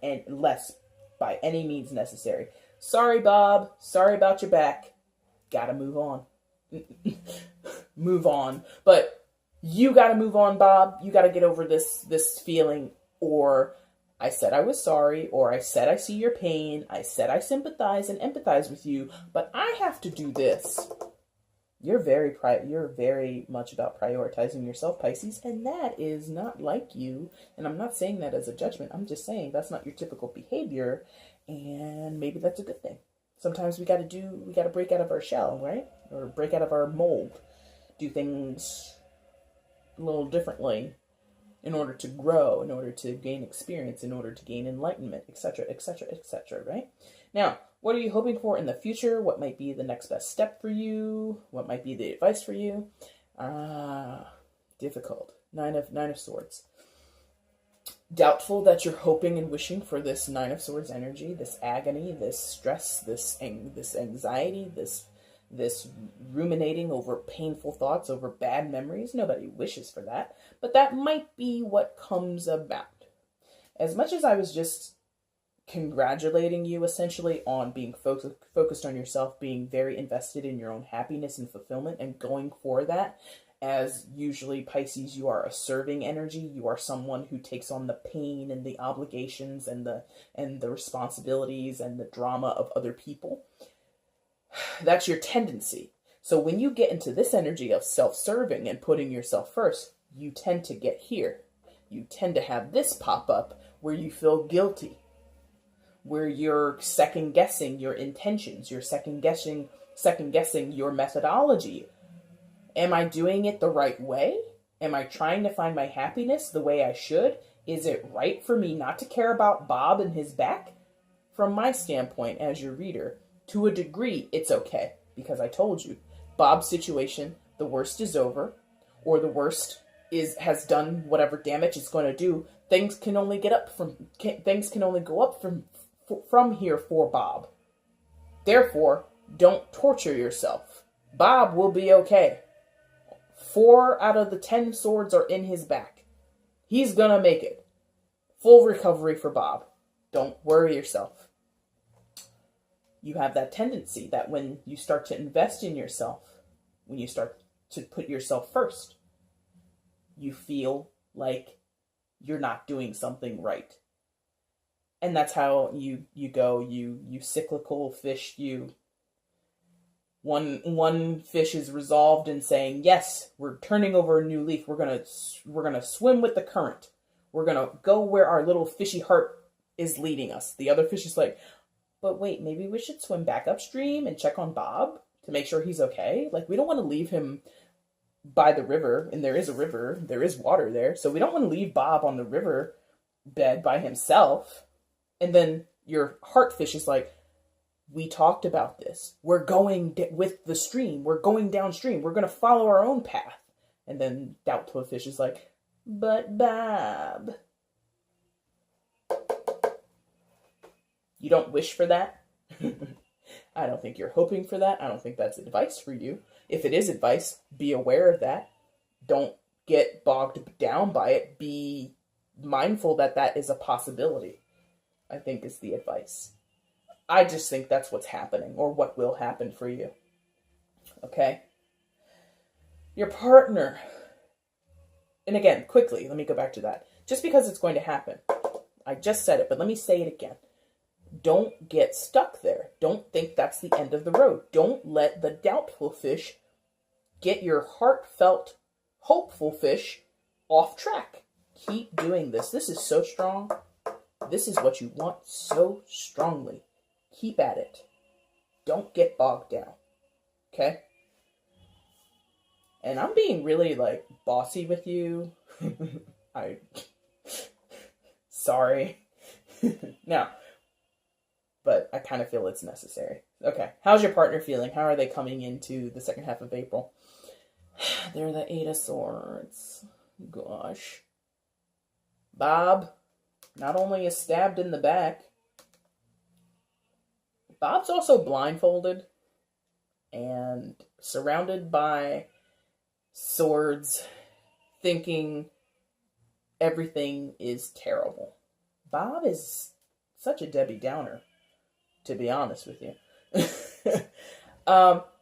any means necessary. Sorry, Bob. Sorry about your back. Gotta move on. Move on. But you gotta move on, Bob. You gotta get over this feeling. Or I said I was sorry. Or I said I see your pain. I said I sympathize and empathize with you. But I have to do this. You're very much about prioritizing yourself, Pisces, and that is not like you. And I'm not saying that as a judgment. I'm just saying that's not your typical behavior, and maybe that's a good thing. Sometimes we got to break out of our shell, right? Or break out of our mold. Do things a little differently in order to grow, in order to gain experience, in order to gain enlightenment, etc., etc., etc., right? Now, what are you hoping for in the future? What might be the next best step for you? What might be the advice for you? Difficult. Nine of Swords. Doubtful that you're hoping and wishing for this Nine of Swords energy, this agony, this stress, this anxiety, this ruminating over painful thoughts, over bad memories. Nobody wishes for that, but that might be what comes about. As much as I was just congratulating you essentially on being focused on yourself, being very invested in your own happiness and fulfillment and going for that, as usually Pisces, you are a serving energy. You are someone who takes on the pain and the obligations and the responsibilities and the drama of other people. That's your tendency. So when you get into this energy of self-serving and putting yourself first, you tend to get here. You tend to have this pop up where you feel guilty, where you're second-guessing your intentions, you're second-guessing your methodology. Am I doing it the right way? Am I trying to find my happiness the way I should? Is it right for me not to care about Bob and his back? From my standpoint as your reader, to a degree, it's okay. Because I told you, Bob's situation, the worst is over, or the worst has done whatever damage it's going to do. Things can only go up from here for Bob. Therefore, don't torture yourself. Bob will be okay. 4 out of the 10 swords are in his back. He's gonna make it. Full recovery for Bob. Don't worry yourself. You have that tendency that when you start to invest in yourself, when you start to put yourself first, you feel like you're not doing something right. And that's how you go, you cyclical fish, one fish is resolved in saying, yes, we're turning over a new leaf. We're gonna swim with the current. We're gonna go where our little fishy heart is leading us. The other fish is like, but wait, maybe we should swim back upstream and check on Bob to make sure he's okay. Like, we don't want to leave him by the river, and there is a river, there is water there, so we don't want to leave Bob on the river bed by himself. And then your heartfish is like, we talked about this. We're going with the stream. We're going downstream. We're going to follow our own path. And then doubtful fish is like, but Bob. You don't wish for that? I don't think you're hoping for that. I don't think that's advice for you. If it is advice, be aware of that. Don't get bogged down by it. Be mindful that that is a possibility, I think, is the advice. I just think that's what's happening, or what will happen for you. okay? Your partner, and again, quickly, let me go back to that. Just because it's going to happen, I just said it, but let me say it again. Don't get stuck there. Don't think that's the end of the road. Don't let the doubtful fish get your heartfelt, hopeful fish off track. Keep doing this. This is so strong. This is what you want so strongly. Keep at it. Don't get bogged down. Okay? And I'm being really, like, bossy with you. Sorry. Now, but I kind of feel it's necessary. Okay. How's your partner feeling? How are they coming into the second half of April? They're the Eight of Swords. Gosh. Bob, not only is stabbed in the back, Bob's also blindfolded and surrounded by swords, thinking everything is terrible. Bob is such a Debbie Downer, to be honest with you.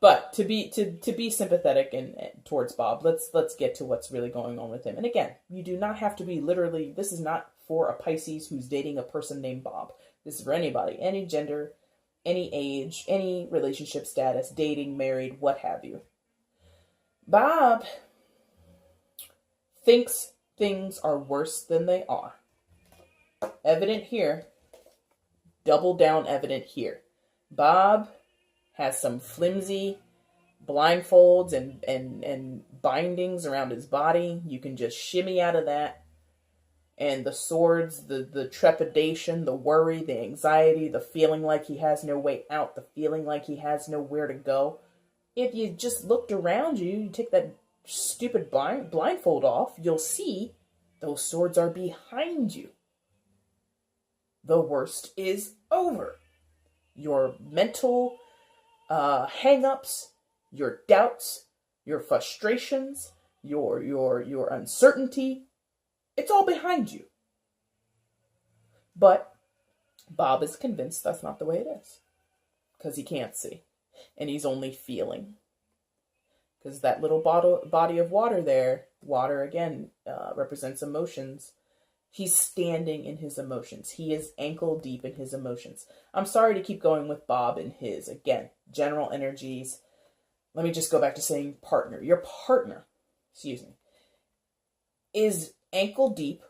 But to be sympathetic and towards Bob, let's get to what's really going on with him. And again, you do not have to be literally. This is not for a Pisces who's dating a person named Bob. This is for anybody, any gender, any age, any relationship status, dating, married, what have you. Bob thinks things are worse than they are. Evident here. Double down evident here. Bob has some flimsy blindfolds and bindings around his body. You can just shimmy out of that. And the swords, the trepidation, the worry, the anxiety, the feeling like he has no way out, the feeling like he has nowhere to go. If you just looked around you, you take that stupid blindfold off, you'll see those swords are behind you. The worst is over. Your mental hang-ups, your doubts, your frustrations, your uncertainty, it's all behind you. But Bob is convinced that's not the way it is. Because he can't see. And he's only feeling. Because that little body of water there, water again, represents emotions. He's standing in his emotions. He is ankle deep in his emotions. I'm sorry to keep going with Bob and his. Again, general energies. Let me just go back to saying partner. Your partner, is ankle deep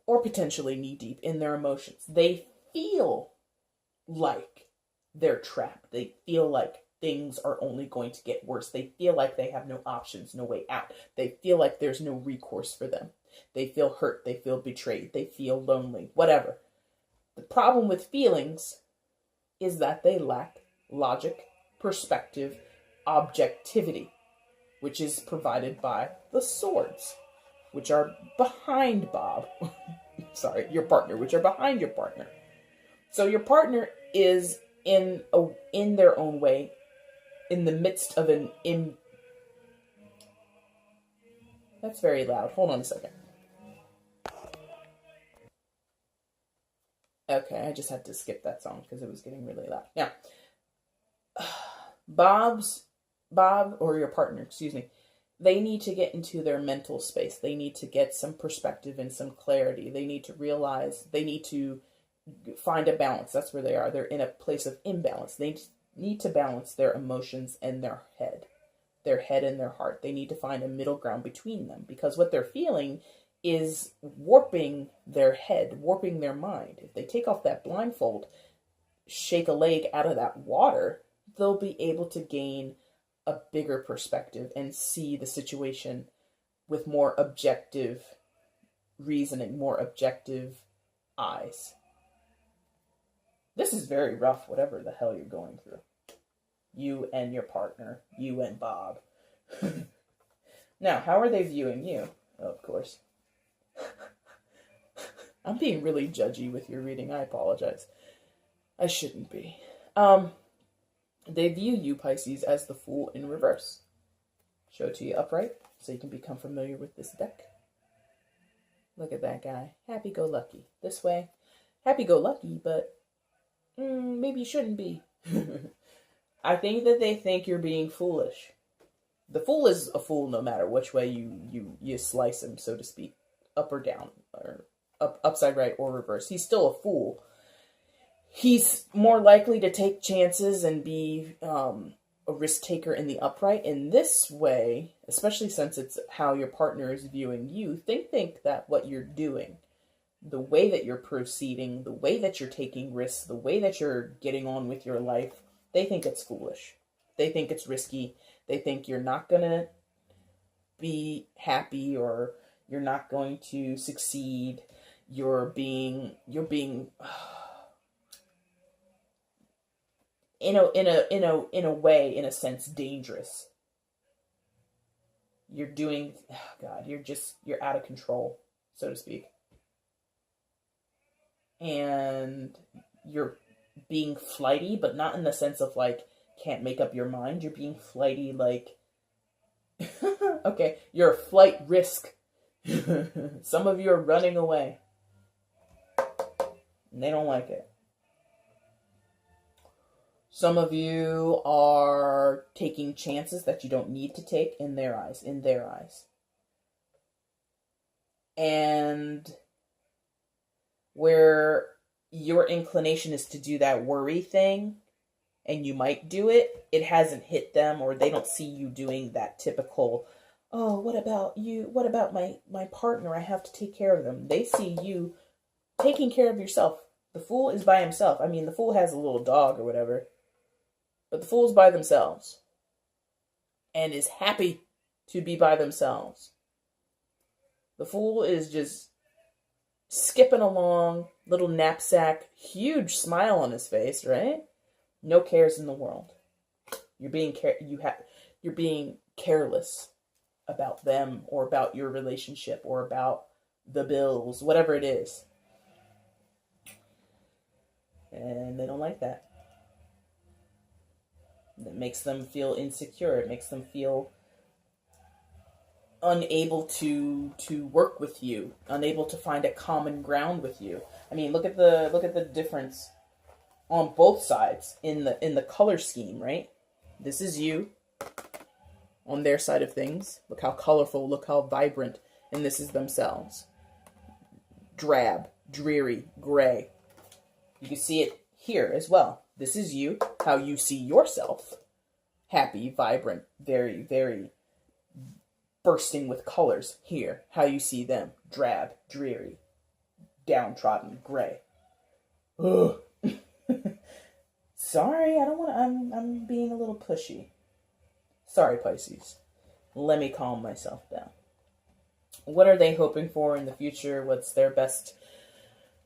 or potentially knee deep in their emotions. They feel like they're trapped. They feel like things are only going to get worse. They feel like they have no options, no way out. They feel like there's no recourse for them. They feel hurt. They feel betrayed. They feel lonely. Whatever. The problem with feelings is that they lack logic, perspective, objectivity, which is provided by the swords, which are behind Bob. Sorry, your partner, which are behind your partner. So your partner is in their own way, in the midst of That's very loud. Hold on a second. Okay, I just had to skip that song because it was getting really loud. Now, Bob, or your partner, they need to get into their mental space. They need to get some perspective and some clarity. They need to realize, they need to find a balance. That's where they are. They're in a place of imbalance. They need to balance their emotions and their head and their heart. They need to find a middle ground between them, because what they're feeling is warping their head, warping their mind. If they take off that blindfold, shake a leg out of that water, they'll be able to gain a bigger perspective and see the situation with more objective reasoning, more objective eyes. This is very rough, whatever the hell you're going through. You and your partner, you and Bob. Now, how are they viewing you? Oh, of course. I'm being really judgy with your reading. I apologize. I shouldn't be. They view you, Pisces, as the Fool in reverse. Show it to you upright so you can become familiar with this deck. Look at that guy. Happy-go-lucky. This way. Happy-go-lucky, but maybe you shouldn't be. I think that they think you're being foolish. The Fool is a fool no matter which way you slice him, so to speak, up or down, or upside right or reverse. He's still a fool. He's more likely to take chances and be a risk taker in the upright. In this way, especially since it's how your partner is viewing you, think that what you're doing, the way that you're proceeding, the way that you're taking risks, the way that you're getting on with your life, they think it's foolish. They think it's risky. They think you're not going to be happy, or you're not going to succeed. You're being in a way, in a sense, dangerous. You're doing, oh God, you're out of control, so to speak. And you're being flighty, but not in the sense of like, can't make up your mind. You're being flighty, like, okay, you're a flight risk. Some of you are running away. And they don't like it. Some of you are taking chances that you don't need to take in their eyes. And where your inclination is to do that worry thing, and you might do it, it hasn't hit them, or they don't see you doing that typical, oh, what about you? What about my partner? I have to take care of them. They see you taking care of yourself. The Fool is by himself. I mean, the Fool has a little dog or whatever, but the Fool's by themselves and is happy to be by themselves. The Fool is just skipping along, little knapsack, huge smile on his face, right? No cares in the world. You're being careless about them, or about your relationship, or about the bills, whatever it is. And they don't like that. It makes them feel insecure. It makes them feel unable to work with you, unable to find a common ground with you. I mean, look at the difference on both sides in the color scheme, right? This is you on their side of things. Look how colorful, look how vibrant, and this is themselves. Drab, dreary, gray. You can see it here as well. This is you, how you see yourself. Happy, vibrant, very, very bursting with colors. Here, how you see them. Drab, dreary, downtrodden, gray. Ugh. Sorry, I don't want to, I'm being a little pushy. Sorry, Pisces. Let me calm myself down. What are they hoping for in the future? What's their best,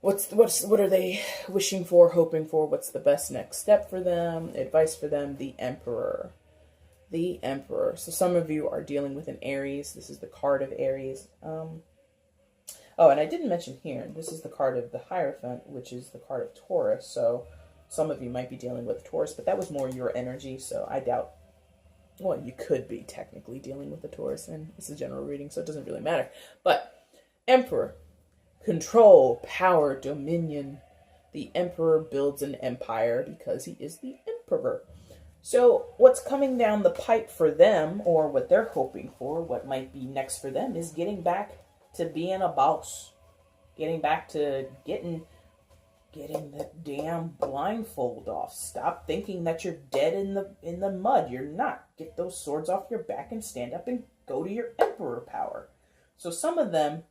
what are they wishing for, hoping for? What's the best next step for them? Advice for them? The Emperor. The Emperor. So some of you are dealing with an Aries. This is the card of Aries. Oh, and I didn't mention here, this is the card of the Hierophant, which is the card of Taurus. So some of you might be dealing with Taurus, but that was more your energy, so I doubt, well, you could be technically dealing with a Taurus, and it's a general reading, so it doesn't really matter. But Emperor, control, power, dominion. The Emperor builds an empire because he is the Emperor. So what's coming down the pipe for them, or what they're hoping for, what might be next for them, is getting back to being a boss. Getting back to getting the damn blindfold off. Stop thinking that you're dead in the mud. You're not. Get those swords off your back and stand up and go to your Emperor power. So some of them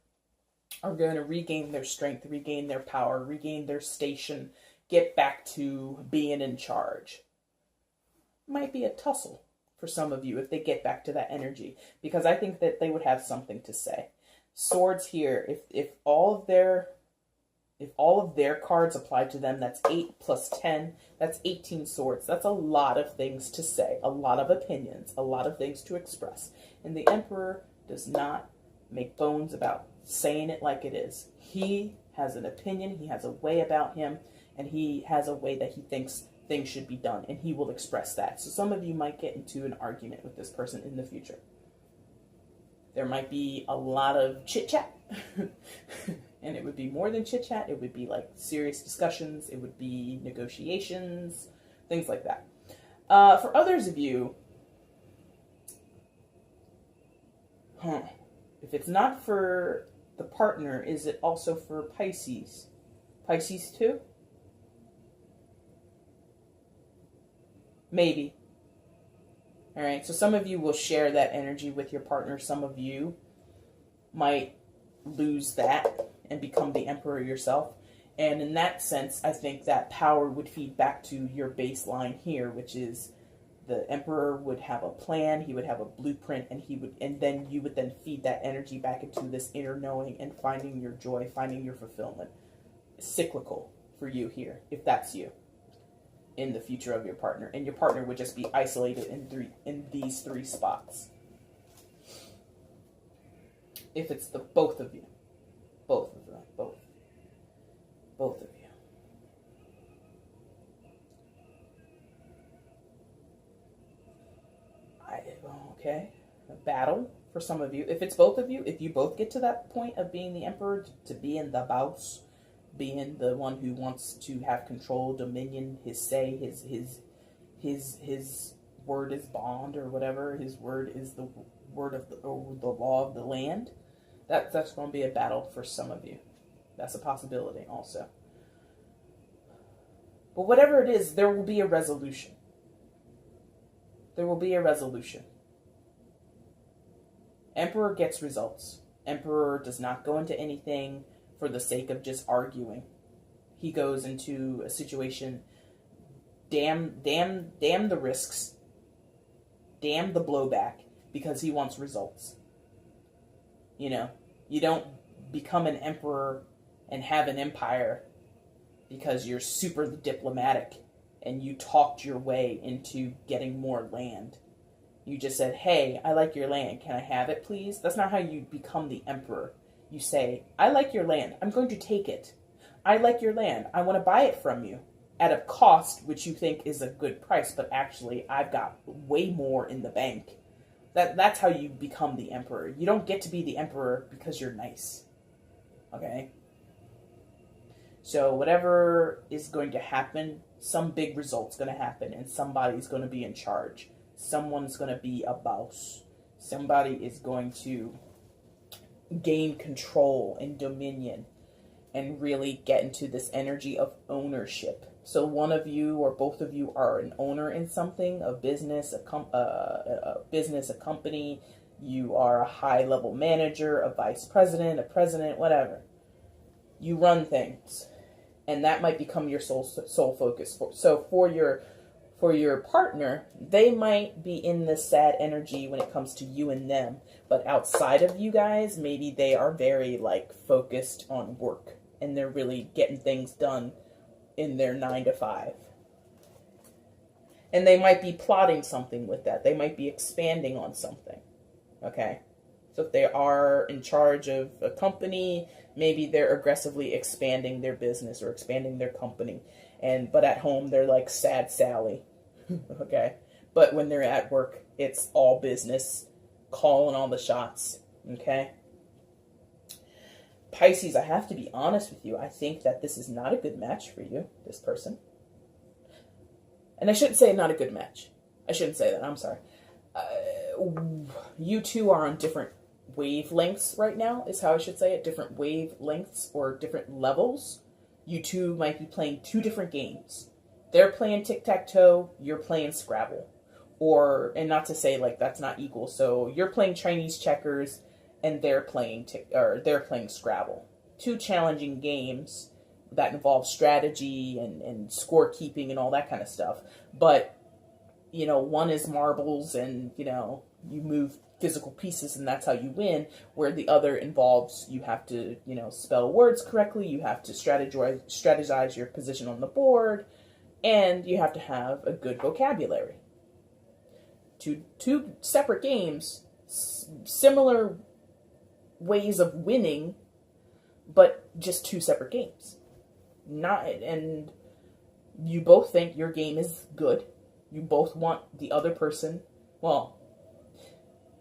are going to regain their strength, regain their power, regain their station, get back to being in charge. Might be a tussle for some of you if they get back to that energy, because I think that they would have something to say. Swords here, if all of their cards apply to them, that's 8 plus 10, that's 18 swords. That's a lot of things to say, a lot of opinions, a lot of things to express. And the Emperor does not make bones about saying it like it is. He has an opinion, he has a way about him, and he has a way that he thinks things should be done, and he will express that. So some of you might get into an argument with this person in the future. There might be a lot of chit-chat, and it would be more than chit-chat. It would be like serious discussions. It would be negotiations, things like that. For others of you, If it's not for the partner, is it also for Pisces? Pisces too? Maybe. All right, so some of you will share that energy with your partner. Some of you might lose that and become the emperor yourself. And in that sense, I think that power would feed back to your baseline here, which is the emperor would have a plan, he would have a blueprint, and then you would then feed that energy back into this inner knowing and finding your joy, finding your fulfillment. Cyclical for you here, if that's you, in the future of your partner. And your partner would just be isolated in these three spots. If it's the both of you. Both of them. Both of you. Okay. A battle for some of you. If it's both of you, if you both get to that point of being the emperor, to being the boss, being the one who wants to have control, dominion, his say, his word is bond or whatever, his word is the word of the law of the land, that's going to be a battle for some of you. That's a possibility also. But whatever it is, there will be a resolution. There will be a resolution. Emperor gets results. Emperor does not go into anything for the sake of just arguing. He goes into a situation, damn the risks, damn the blowback, because he wants results. You know, you don't become an emperor and have an empire because you're super diplomatic and you talked your way into getting more land. You just said, hey, I like your land. Can I have it, please? That's not how you become the emperor. You say, I like your land. I'm going to take it. I like your land. I want to buy it from you at a cost which you think is a good price, but actually I've got way more in the bank. That's how you become the emperor. You don't get to be the emperor because you're nice. Okay? So whatever is going to happen, some big result's going to happen, and somebody's going to be in charge. Someone's going to be a boss. Somebody is going to gain control and dominion and really get into this energy of ownership. So one of you or both of you are an owner in something, a business, a company. You are a high-level manager, a vice president, a president, whatever. You run things, and that might become your sole focus. So for your partner, they might be in this sad energy when it comes to you and them, but outside of you guys, maybe they are very focused on work, and they're really getting things done in their 9 to 5. And they might be plotting something with that. They might be expanding on something. Okay? So if they are in charge of a company, maybe they're aggressively expanding their business or expanding their company. But at home, they're like sad Sally. Okay? But when they're at work, it's all business, calling all the shots. Okay? Pisces, I have to be honest with you. I think that this is not a good match for you, this person. And I shouldn't say not a good match. I shouldn't say that. I'm sorry. You two are on different wavelengths right now, is how I should say it. Different wavelengths or different levels. You two might be playing two different games. They're playing tic-tac-toe, you're playing Scrabble. And not to say that's not equal. So you're playing Chinese checkers and they're playing Scrabble. Two challenging games that involve strategy and scorekeeping and all that kind of stuff. But, one is marbles and, you move physical pieces and that's how you win, where the other involves you have to, spell words correctly, you have to strategize your position on the board, and you have to have a good vocabulary. Two separate games, similar ways of winning, but just two separate games. And you both think your game is good. You both want the other person,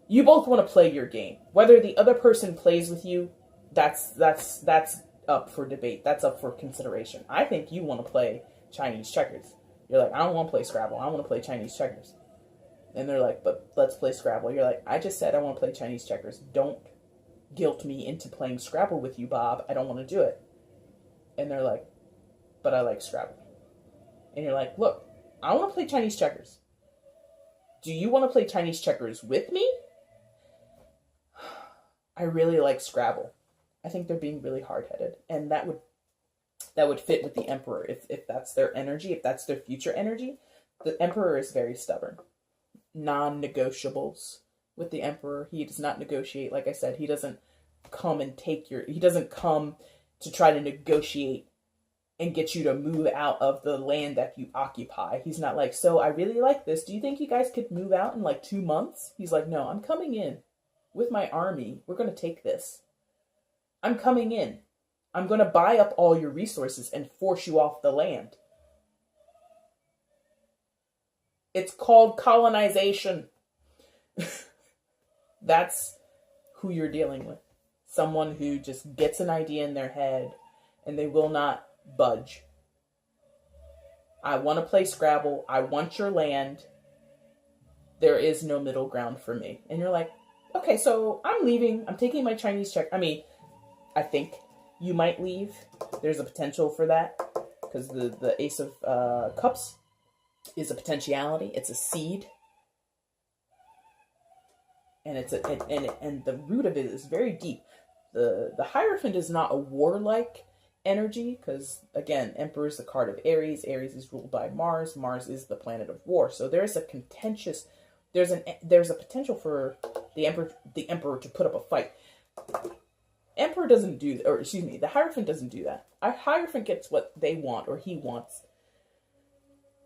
you both want to play your game. Whether the other person plays with you, that's up for debate. That's up for consideration. I think you want to play Chinese checkers. You're like, I don't want to play Scrabble. I want to play Chinese checkers. And they're like, but let's play Scrabble. You're like, I just said I want to play Chinese checkers. Don't guilt me into playing Scrabble with you, Bob. I don't want to do it. And they're like, but I like Scrabble. And you're like, look, I want to play Chinese checkers. Do you want to play Chinese checkers with me? I really like Scrabble. I think they're being really hard-headed. And that would fit with the Emperor. If that's their energy, if that's their future energy, the Emperor is very stubborn. Non-negotiables with the Emperor. He does not negotiate. Like I said, he doesn't come and he doesn't come to try to negotiate and get you to move out of the land that you occupy. He's not like, so I really like this. Do you think you guys could move out in like 2 months? He's like, no, I'm coming in with my army. We're going to take this. I'm coming in. I'm going to buy up all your resources and force you off the land. It's called colonization. That's who you're dealing with. Someone who just gets an idea in their head and they will not budge. I want to play Scrabble. I want your land. There is no middle ground for me. And you're like, okay, so I'm leaving. I'm taking my Chinese check. I mean, I think you might leave. There's a potential for that because the Ace of Cups is a potentiality. It's a seed. And and the root of it is very deep. The Hierophant is not a warlike energy because, again, Emperor is the card of Aries. Aries is ruled by Mars. Mars is the planet of war. So there's a potential for the Emperor to put up a fight. Emperor doesn't do, or excuse me, the Hierophant doesn't do that. A Hierophant gets what they want or he wants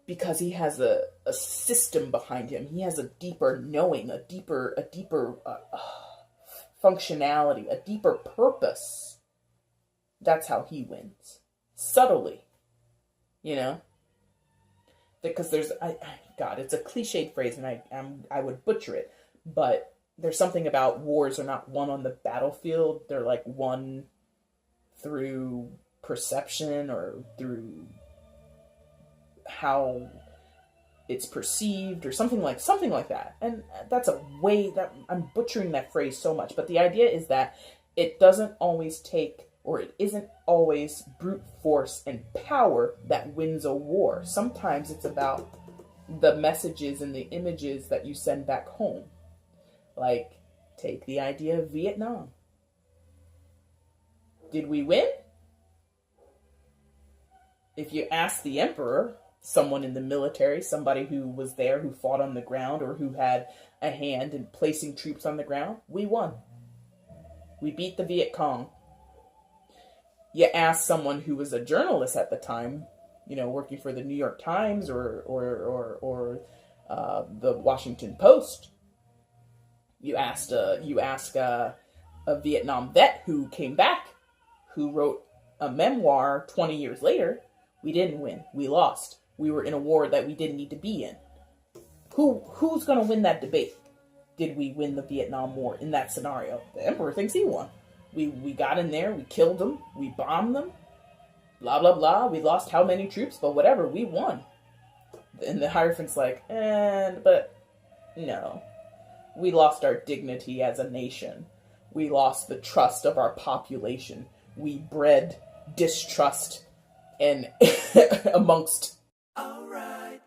because he has a system behind him. He has a deeper knowing, a deeper functionality, a deeper purpose. That's how he wins. Subtly. You know? Because there's, God, it's a cliched phrase and I would butcher it, but there's something about wars are not won on the battlefield. They're like won through perception or through how it's perceived or something like that. And that's a way that I'm butchering that phrase so much. But the idea is that it doesn't always take, or it isn't always brute force and power that wins a war. Sometimes it's about the messages and the images that you send back home. Like, take the idea of Vietnam. Did we win? If you ask the Emperor, someone in the military, somebody who was there, who fought on the ground, or who had a hand in placing troops on the ground, we won. We beat the Viet Cong. You ask someone who was a journalist at the time, you know, working for the New York Times or the Washington Post. You ask a Vietnam vet who came back, who wrote a memoir 20 years later. We didn't win. We lost. We were in a war that we didn't need to be in. Who's going to win that debate? Did we win the Vietnam War in that scenario? The Emperor thinks he won. We got in there. We killed them. We bombed them. Blah, blah, blah. We lost how many troops, but whatever. We won. And the Hierophant's like, but no. We lost our dignity as a nation. We lost the trust of our population. We bred distrust and amongst. All right.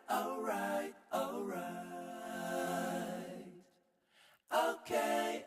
Okay.